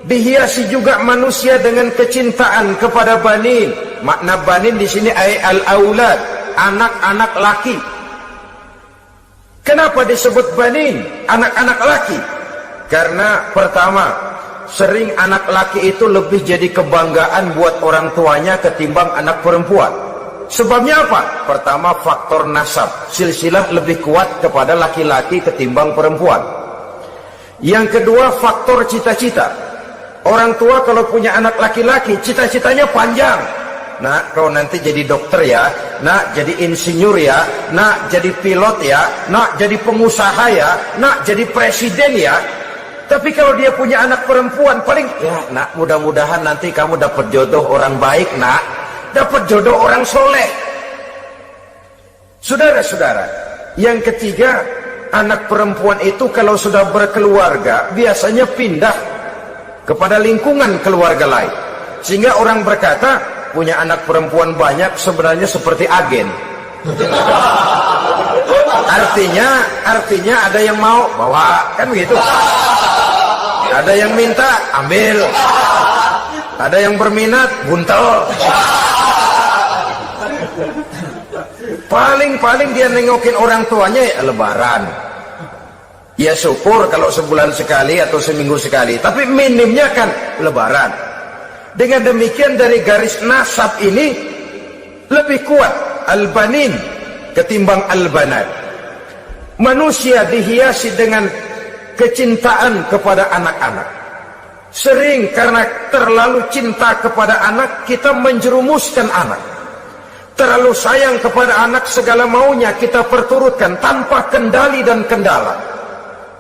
Dihiasi juga manusia dengan kecintaan kepada banin. Makna banin di sini al-aulad, anak-anak laki. Kenapa disebut banin, anak-anak laki? Karena pertama, sering anak laki itu lebih jadi kebanggaan buat orang tuanya ketimbang anak perempuan. Sebabnya apa? Pertama, faktor nasab, silsilah lebih kuat kepada laki-laki ketimbang perempuan. Yang kedua, faktor cita-cita. Orang tua kalau punya anak laki-laki, cita-citanya panjang. Nak, kau nanti jadi dokter ya, nak jadi insinyur ya, nak jadi pilot ya, nak jadi pengusaha ya, nak jadi presiden ya. Tapi kalau dia punya anak perempuan, paling ya nak, mudah-mudahan nanti kamu dapat jodoh orang baik nak, dapat jodoh orang soleh. Saudara-saudara, yang ketiga, anak perempuan itu kalau sudah berkeluarga biasanya pindah kepada lingkungan keluarga lain, sehingga orang berkata punya anak perempuan banyak sebenarnya seperti agen. Artinya ada yang mau bawa, kan begitu. Ada yang minta ambil, ada yang berminat buntel. Paling dia nengokin orang tuanya ya lebaran. Ya syukur kalau sebulan sekali atau seminggu sekali, tapi minimnya kan lebaran. Dengan demikian dari garis nasab ini lebih kuat al-banin ketimbang al-banat. Manusia dihiasi dengan kecintaan kepada anak-anak. Sering karena terlalu cinta kepada anak, kita menjerumuskan anak. Terlalu sayang kepada anak, segala maunya kita perturutkan tanpa kendali dan kendala.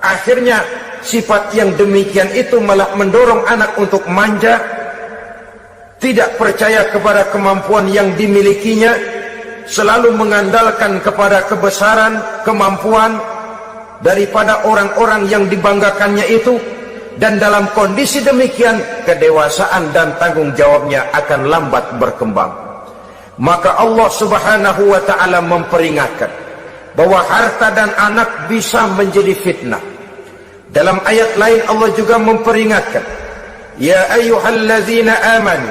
Akhirnya sifat yang demikian itu malah mendorong anak untuk manja, tidak percaya kepada kemampuan yang dimilikinya, selalu mengandalkan kepada kebesaran, kemampuan daripada orang-orang yang dibanggakannya itu. Dan dalam kondisi demikian, kedewasaan dan tanggung jawabnya akan lambat berkembang. Maka Allah subhanahu wa ta'ala memperingatkan bahwa harta dan anak bisa menjadi fitnah. Dalam ayat lain Allah juga memperingatkan, ya ayyuhalladzina amanu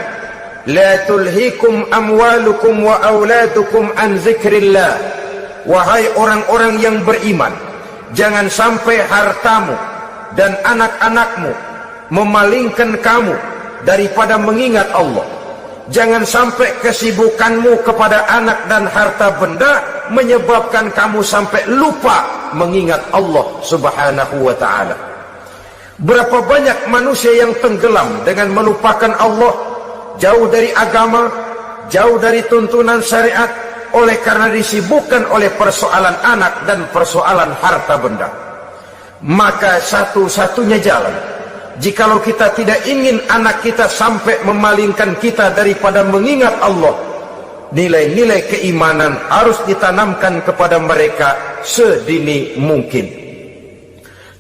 la tulhikum amwalukum wa auladukum an zikrillah. Wahai orang-orang yang beriman, jangan sampai hartamu dan anak-anakmu memalingkan kamu daripada mengingat Allah. Jangan sampai kesibukanmu kepada anak dan harta benda menyebabkan kamu sampai lupa mengingat Allah subhanahu wa ta'ala. Berapa banyak manusia yang tenggelam dengan melupakan Allah, jauh dari agama, jauh dari tuntunan syariat, oleh karena disibukkan oleh persoalan anak dan persoalan harta benda. Maka satu-satunya jalan, jikalau kita tidak ingin anak kita sampai memalingkan kita daripada mengingat Allah, nilai-nilai keimanan harus ditanamkan kepada mereka sedini mungkin.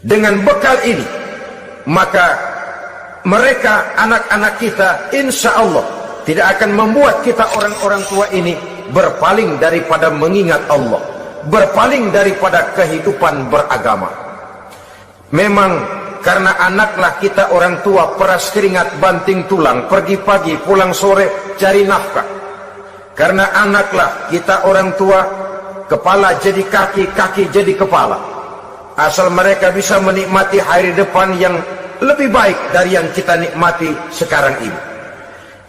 Dengan bekal ini, maka mereka, anak-anak kita, insya Allah tidak akan membuat kita orang-orang tua ini berpaling daripada mengingat Allah, berpaling daripada kehidupan beragama. Memang karena anaklah kita orang tua peras keringat banting tulang, pergi pagi pulang sore cari nafkah. Karena anaklah kita orang tua, kepala jadi kaki, kaki jadi kepala. Asal mereka bisa menikmati hari depan yang lebih baik dari yang kita nikmati sekarang ini.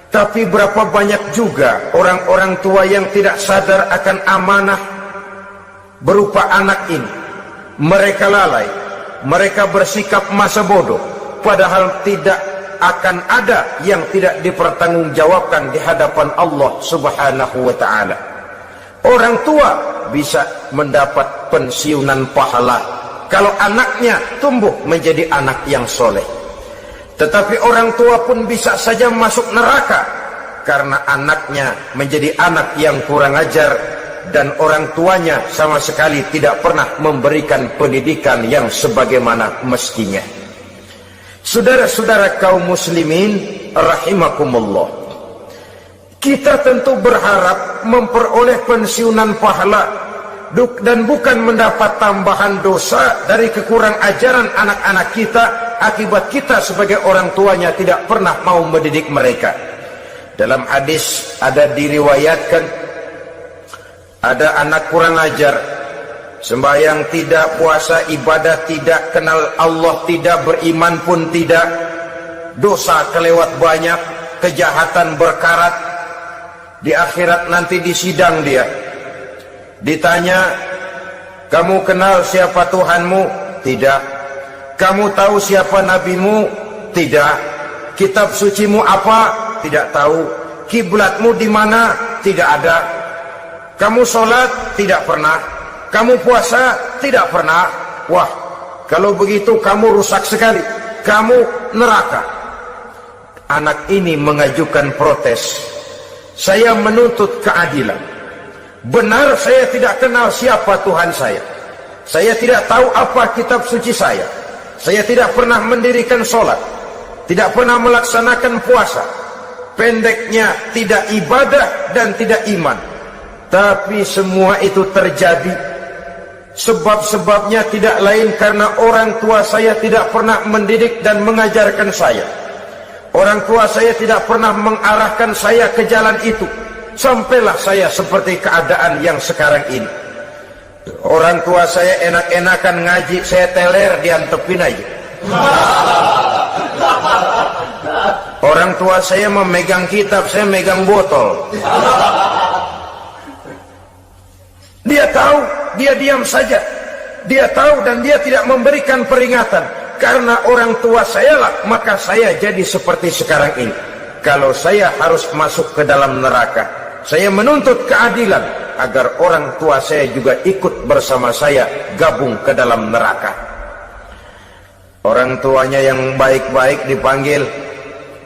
Tapi berapa banyak juga orang-orang tua yang tidak sadar akan amanah berupa anak ini. Mereka lalai, mereka bersikap masa bodoh, padahal tidak akan ada yang tidak dipertanggungjawabkan di hadapan Allah Subhanahu wa ta'ala. Orang tua bisa mendapat pensiunan pahala kalau anaknya tumbuh menjadi anak yang soleh. Tetapi orang tua pun bisa saja masuk neraka karena anaknya menjadi anak yang kurang ajar dan orang tuanya sama sekali tidak pernah memberikan pendidikan yang sebagaimana mestinya. Saudara-saudara kaum muslimin rahimakumullah, kita tentu berharap memperoleh pensiunan pahala dan bukan mendapat tambahan dosa dari kekurang ajaran anak-anak kita akibat kita sebagai orang tuanya tidak pernah mau mendidik mereka. Dalam hadis ada diriwayatkan, ada anak kurang ajar, sembahyang tidak, puasa ibadah tidak, kenal Allah tidak, beriman pun tidak, dosa kelewat banyak, kejahatan berkarat. Di akhirat nanti disidang dia, ditanya, kamu kenal siapa Tuhanmu? Tidak. Kamu tahu siapa nabimu? Tidak. Kitab sucimu apa? Tidak tahu. Kiblatmu di mana? Tidak ada. Kamu sholat? Tidak pernah. Kamu puasa? Tidak pernah. Wah, kalau begitu kamu rusak sekali, kamu neraka. Anak ini mengajukan protes. Saya menuntut keadilan. Benar saya tidak kenal siapa Tuhan saya. Saya tidak tahu apa kitab suci saya. Saya tidak pernah mendirikan sholat, tidak pernah melaksanakan puasa. Pendeknya tidak ibadah dan tidak iman. Tapi semua itu terjadi sebab-sebabnya tidak lain karena orang tua saya tidak pernah mendidik dan mengajarkan saya. Orang tua saya tidak pernah mengarahkan saya ke jalan itu. Sampailah saya seperti keadaan yang sekarang ini. Orang tua saya enak-enakan ngaji, saya teler diantepin aja. Orang tua saya memegang kitab, saya megang botol. Dia tahu, dia diam saja. Dia tahu dan dia tidak memberikan peringatan. Karena orang tua saya lah, maka saya jadi seperti sekarang ini. Kalau saya harus masuk ke dalam neraka, saya menuntut keadilan agar orang tua saya juga ikut bersama saya gabung ke dalam neraka. Orang tuanya yang baik-baik dipanggil,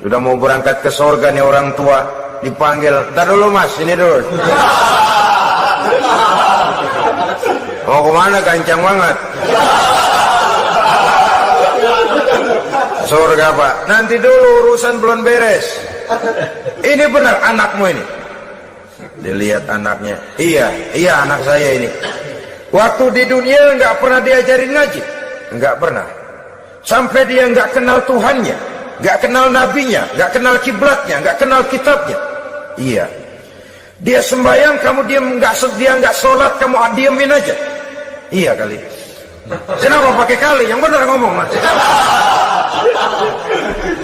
sudah mau berangkat ke surga nih orang tua, dipanggil, "Ntar dulu mas, ini dulu." Mau kemana? Gancang banget. Surga pak, nanti dulu urusan belum beres. Ini benar anakmu ini. Dilihat anaknya, iya anak saya ini. Waktu di dunia nggak pernah diajarin ngaji, nggak pernah. Sampai dia nggak kenal Tuhannya, nggak kenal nabinya, nggak kenal kiblatnya, nggak kenal kitabnya. Iya. Dia sembahyang, kamu diam, dia nggak sholat, kamu diemin aja. Iya kali. Kenapa pakai kali? Yang benar ngomong mas.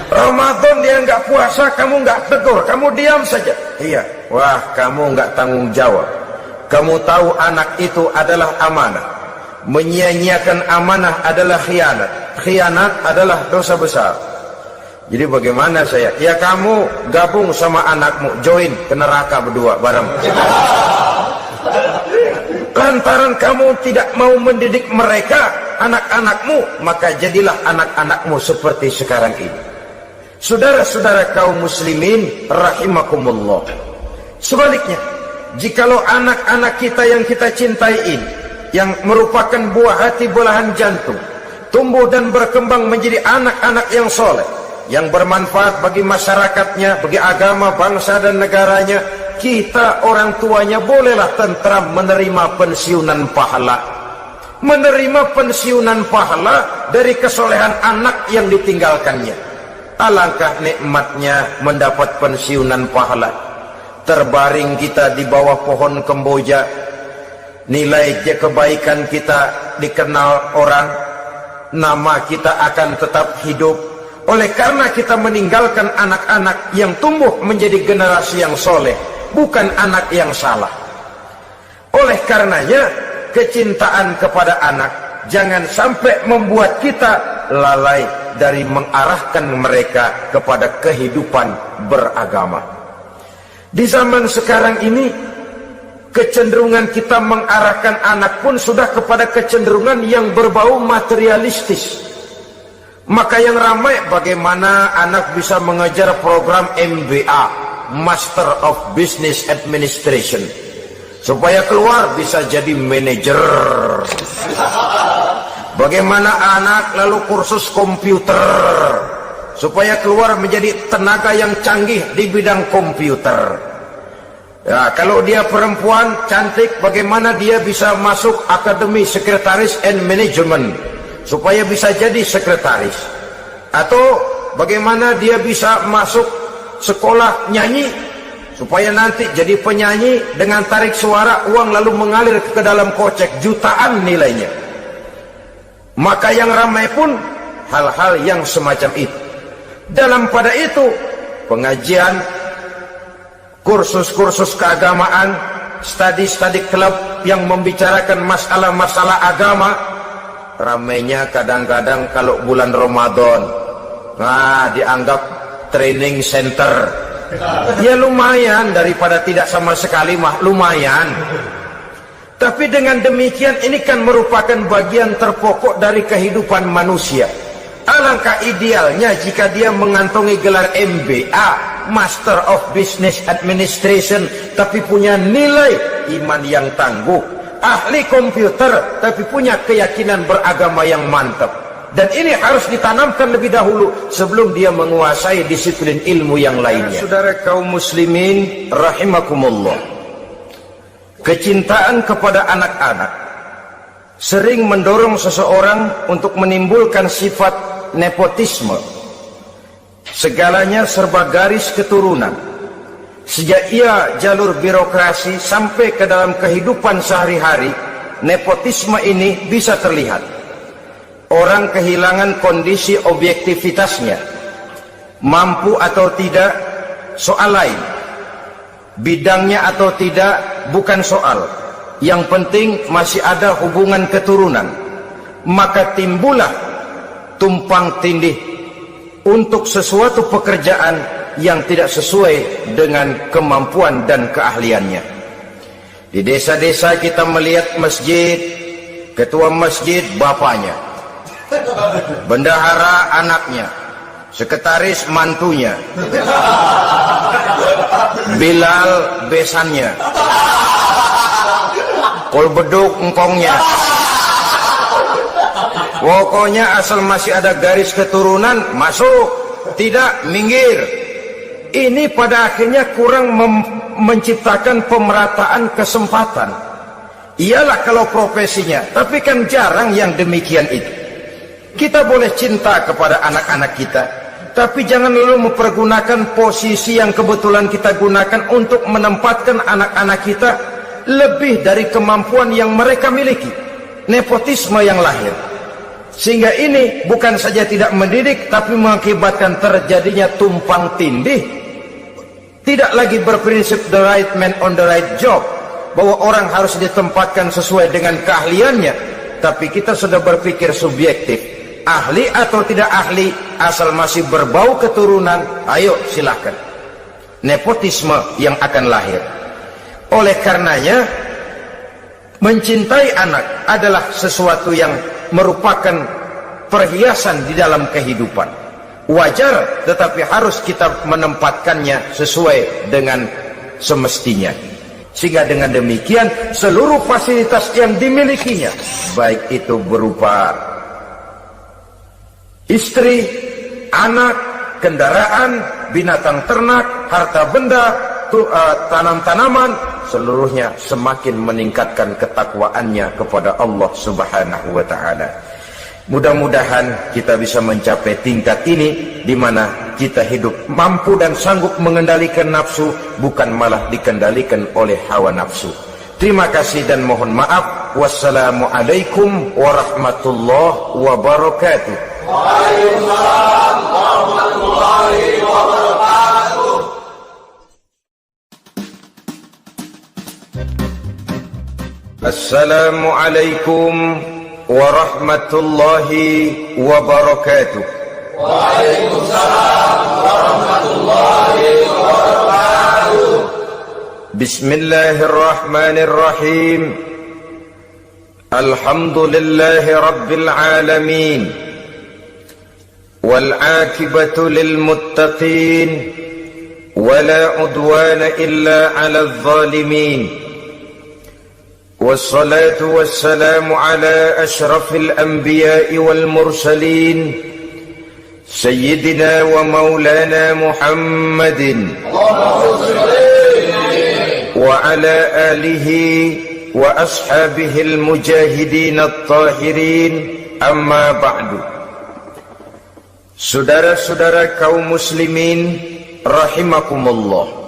Ramadan dia nggak puasa, kamu nggak tegur, kamu diam saja. Iya. Wah, kamu nggak tanggung jawab. Kamu tahu anak itu adalah amanah. Menyia-nyiakan amanah adalah khianat. Khianat adalah dosa besar. Jadi bagaimana saya? Ya kamu gabung sama anakmu, join ke neraka berdua bareng. Lantaran kamu tidak mau mendidik mereka, anak-anakmu, maka jadilah anak-anakmu seperti sekarang ini. Saudara-saudara kaum muslimin rahimakumullah. Sebaliknya, jikalau anak-anak kita yang kita cintai ini, yang merupakan buah hati belahan jantung, tumbuh dan berkembang menjadi anak-anak yang soleh, yang bermanfaat bagi masyarakatnya, bagi agama, bangsa dan negaranya, kita orang tuanya bolehlah tentram menerima pensiunan pahala. Menerima pensiunan pahala dari kesolehan anak yang ditinggalkannya. Alangkah nikmatnya mendapat pensiunan pahala. Terbaring kita di bawah pohon kemboja, nilai kebaikan kita dikenal orang, nama kita akan tetap hidup. Oleh karena kita meninggalkan anak-anak yang tumbuh menjadi generasi yang soleh, bukan anak yang salah. Oleh karenanya, kecintaan kepada anak jangan sampai membuat kita lalai dari mengarahkan mereka kepada kehidupan beragama. Di zaman sekarang ini, kecenderungan kita mengarahkan anak pun sudah kepada kecenderungan yang berbau materialistis. Maka yang ramai bagaimana anak bisa mengejar program MBA, Master of Business Administration, supaya keluar bisa jadi manajer. Bagaimana anak lalu kursus komputer, supaya keluar menjadi tenaga yang canggih di bidang komputer. Ya, kalau dia perempuan cantik, bagaimana dia bisa masuk Akademi Sekretaris and Management, supaya bisa jadi sekretaris. Atau bagaimana dia bisa masuk sekolah nyanyi, supaya nanti jadi penyanyi dengan tarik suara, uang lalu mengalir ke dalam kocek jutaan nilainya. Maka yang ramai pun hal-hal yang semacam itu. Dalam pada itu, pengajian, kursus-kursus keagamaan, studi-studi klub yang membicarakan masalah-masalah agama, ramainya kadang-kadang kalau bulan Ramadan, nah dianggap training center. Ya lumayan, daripada tidak sama sekali mah lumayan. Tapi dengan demikian ini kan merupakan bagian terpokok dari kehidupan manusia. Alangkah idealnya jika dia mengantongi gelar MBA, Master of Business Administration, tapi punya nilai iman yang tangguh, ahli komputer tapi punya keyakinan beragama yang mantap. Dan ini harus ditanamkan lebih dahulu sebelum dia menguasai disiplin ilmu yang lainnya. Saudara kaum muslimin rahimakumullah, kecintaan kepada anak-anak sering mendorong seseorang untuk menimbulkan sifat nepotisme. Segalanya serba garis keturunan. Sejak ia jalur birokrasi sampai ke dalam kehidupan sehari-hari, nepotisme ini bisa terlihat. Orang kehilangan kondisi objektivitasnya. Mampu atau tidak, soal lain. Bidangnya atau tidak, bukan soal. Yang penting masih ada hubungan keturunan. Maka timbullah tumpang tindih untuk sesuatu pekerjaan yang tidak sesuai dengan kemampuan dan keahliannya. Di desa-desa kita melihat masjid, ketua masjid bapaknya, bendahara anaknya, sekretaris mantunya, Bilal besannya, kolbeduk engkongnya. Pokoknya asal masih ada garis keturunan, masuk, tidak, minggir. Ini pada akhirnya kurang menciptakan pemerataan kesempatan. Iyalah kalau profesinya, tapi kan jarang yang demikian itu. Kita boleh cinta kepada anak-anak kita, tapi jangan lalu mempergunakan posisi yang kebetulan kita gunakan untuk menempatkan anak-anak kita lebih dari kemampuan yang mereka miliki. Nepotisme yang lahir. Sehingga ini bukan saja tidak mendidik, tapi mengakibatkan terjadinya tumpang tindih. Tidak lagi berprinsip the right man on the right job, bahwa orang harus ditempatkan sesuai dengan keahliannya, tapi kita sudah berpikir subjektif, ahli atau tidak ahli, asal masih berbau keturunan, ayo silahkan. Nepotisme yang akan lahir. Oleh karenanya, mencintai anak adalah sesuatu yang merupakan perhiasan di dalam kehidupan. Wajar, tetapi harus kita menempatkannya sesuai dengan semestinya. Sehingga dengan demikian seluruh fasilitas yang dimilikinya, baik itu berupa istri, anak, kendaraan, binatang ternak, harta benda, tanam-tanaman, seluruhnya semakin meningkatkan ketakwaannya kepada Allah Subhanahu wa Ta'ala. Mudah-mudahan kita bisa mencapai tingkat ini, di mana kita hidup mampu dan sanggup mengendalikan nafsu, bukan malah dikendalikan oleh hawa nafsu. Terima kasih dan mohon maaf. Wassalamualaikum warahmatullahi wabarakatuh. Waalaikumsalam warahmatullahi wabarakatuh. Assalamualaikum warahmatullahi wabarakatuh. Waalaikumsalam warahmatullahi wabarakatuh. Bismillahirrahmanirrahim. Alhamdulillahi rabbil alamin. Wal aqibatu lil muttaqin. Wala udwana illa 'alal zalimin. والصلاة والسلام على أشرف الأنبياء والمرسلين سيدنا ومولانا محمد وعلى آله وأصحابه المجاهدين الطاهرين أما بعد. Saudara-saudara kaum muslimin rahimakumullah,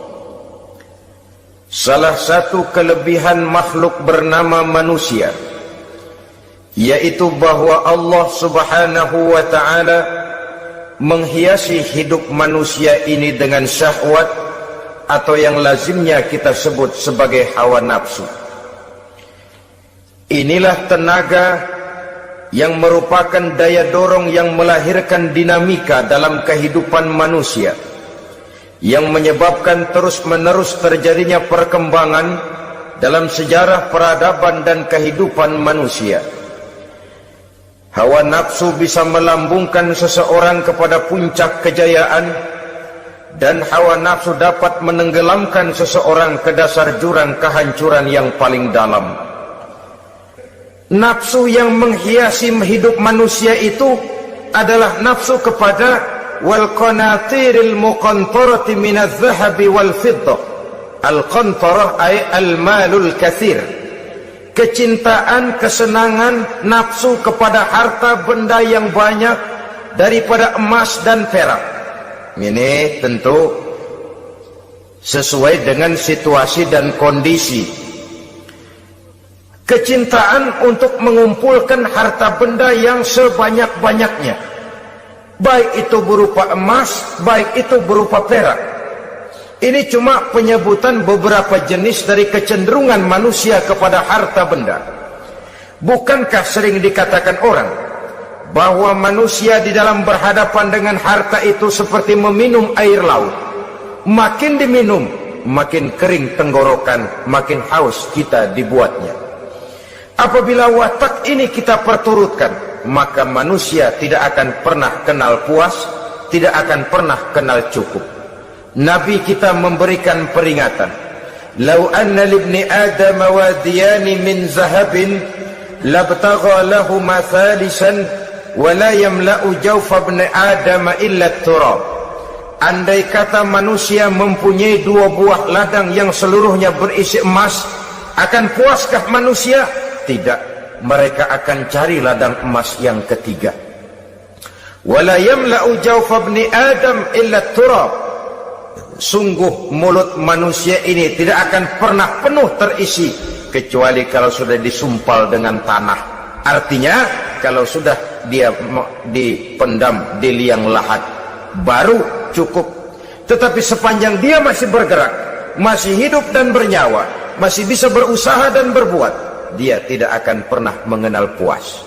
salah satu kelebihan makhluk bernama manusia, yaitu bahwa Allah Subhanahu wa Ta'ala menghiasi hidup manusia ini dengan syahwat, atau yang lazimnya kita sebut sebagai hawa nafsu. Inilah tenaga yang merupakan daya dorong yang melahirkan dinamika dalam kehidupan manusia, yang menyebabkan terus-menerus terjadinya perkembangan dalam sejarah peradaban dan kehidupan manusia. Hawa nafsu bisa melambungkan seseorang kepada puncak kejayaan, dan hawa nafsu dapat menenggelamkan seseorang ke dasar jurang kehancuran yang paling dalam. Nafsu yang menghiasi hidup manusia itu adalah nafsu kepada wal qanatiril muqantarati minadh dhahabi wal fiddah. Al qantarah ay al malul katsir. Kecintaan, kesenangan, nafsu kepada harta benda yang banyak daripada emas dan perak. Ini tentu sesuai dengan situasi dan kondisi. Kecintaan untuk mengumpulkan harta benda yang sebanyak-banyaknya, baik itu berupa emas, baik itu berupa perak. Ini cuma penyebutan beberapa jenis dari kecenderungan manusia kepada harta benda. Bukankah sering dikatakan orang bahwa manusia di dalam berhadapan dengan harta itu seperti meminum air laut. Makin diminum, makin kering tenggorokan, makin haus kita dibuatnya. Apabila watak ini kita perturutkan, maka manusia tidak akan pernah kenal puas, tidak akan pernah kenal cukup. Nabi kita memberikan peringatan, "Lau anna libni Adam wadiyani min zahabin labtagha lahu mathalisan wa la yamla'u jawfa ibni Adam illa turab." Andai kata manusia mempunyai dua buah ladang yang seluruhnya berisi emas, akan puaskah manusia? Tidak, mereka akan cari ladang emas yang ketiga. Wala yamla'u jawfa ibni Adam illa turab. Sungguh mulut manusia ini tidak akan pernah penuh terisi kecuali kalau sudah disumpal dengan tanah. Artinya kalau sudah dia dipendam di liang lahat baru cukup. Tetapi sepanjang dia masih bergerak, masih hidup dan bernyawa, masih bisa berusaha dan berbuat, dia tidak akan pernah mengenal puas.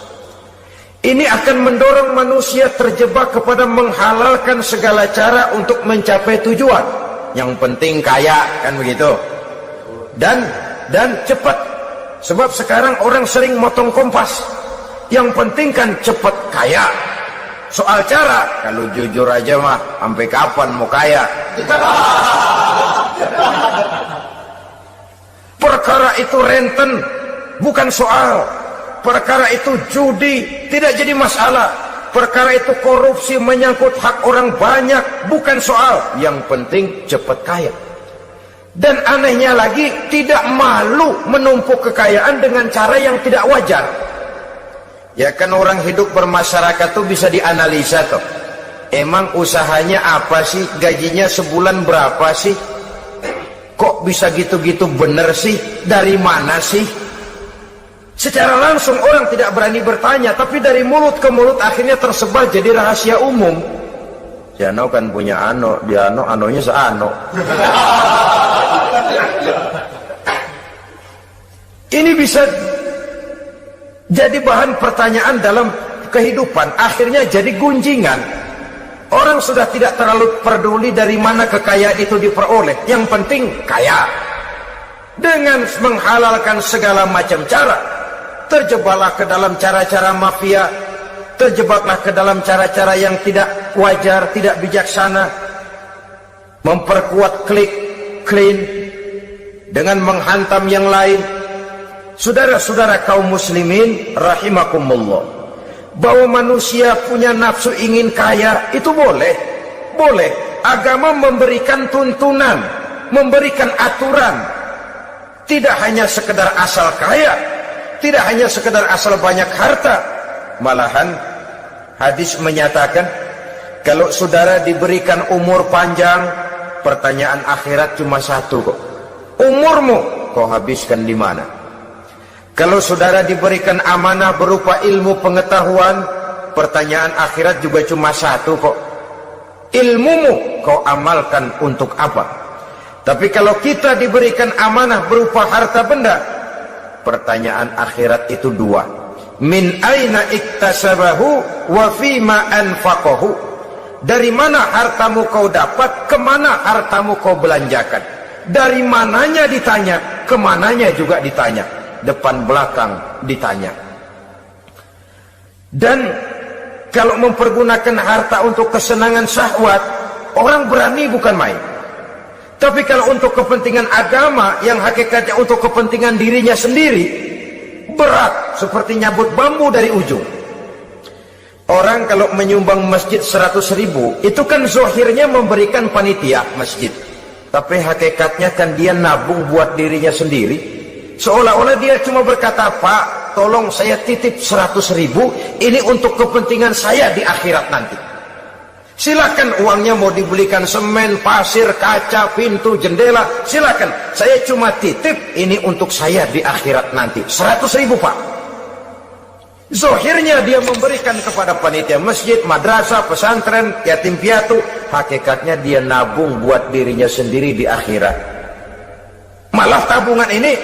Ini akan mendorong manusia terjebak kepada menghalalkan segala cara untuk mencapai tujuan. Yang penting kaya, kan begitu. Dan cepat. Sebab sekarang orang sering motong kompas. Yang penting kan cepat kaya. Soal cara, kalau jujur aja mah, sampai kapan mau kaya? Perkara itu renten, bukan soal. Perkara itu judi, tidak jadi masalah. Perkara itu korupsi menyangkut hak orang banyak, bukan soal. Yang penting cepat kaya. Dan anehnya lagi, tidak malu menumpuk kekayaan dengan cara yang tidak wajar. Ya kan orang hidup bermasyarakat tuh bisa dianalisa tuh. Emang usahanya apa sih? Gajinya sebulan berapa sih? Kok bisa gitu-gitu bener sih? Dari mana sih? Secara langsung orang tidak berani bertanya, tapi dari mulut ke mulut akhirnya tersebar jadi rahasia umum. Si Ano kan punya Ano, dia Anonya seano. Ini bisa jadi bahan pertanyaan dalam kehidupan, akhirnya jadi gunjingan. Orang sudah tidak terlalu peduli dari mana kekayaan itu diperoleh, yang penting kaya. Dengan menghalalkan segala macam cara, terjebaklah ke dalam cara-cara mafia, terjebaklah ke dalam cara-cara yang tidak wajar, tidak bijaksana, memperkuat klik, clean, dengan menghantam yang lain. Saudara-saudara kaum muslimin rahimakumullah, bahwa manusia punya nafsu ingin kaya itu boleh. Agama memberikan tuntunan, memberikan aturan. Tidak hanya sekedar asal kaya, tidak hanya sekedar asal banyak harta. Malahan hadis menyatakan, kalau saudara diberikan umur panjang, pertanyaan akhirat cuma satu kok. Umurmu kau habiskan di mana? Kalau saudara diberikan amanah berupa ilmu pengetahuan, pertanyaan akhirat juga cuma satu kok. Ilmumu kau amalkan untuk apa? Tapi kalau kita diberikan amanah berupa harta benda, pertanyaan akhirat itu dua. Min aina iktasabahu wa fima anfaqahu. Dari mana hartamu kau dapat, kemana hartamu kau belanjakan. Dari mananya ditanya, kemananya juga ditanya. Depan belakang ditanya. Dan kalau mempergunakan harta untuk kesenangan syahwat, orang berani bukan main. Tapi kalau untuk kepentingan agama, yang hakikatnya untuk kepentingan dirinya sendiri, berat seperti nyabut bambu dari ujung. Orang kalau menyumbang masjid 100.000, itu kan zohirnya memberikan panitia masjid, tapi hakikatnya kan dia nabung buat dirinya sendiri. Seolah-olah dia cuma berkata, Pak, tolong saya titip 100.000, ini untuk kepentingan saya di akhirat nanti. Silakan uangnya mau dibelikan semen, pasir, kaca, pintu, jendela, silakan. Saya cuma titip, ini untuk saya di akhirat nanti. 100.000, Pak. Zohirnya dia memberikan kepada panitia masjid, madrasah, pesantren, yatim piatu. Hakikatnya dia nabung buat dirinya sendiri di akhirat. Malah tabungan ini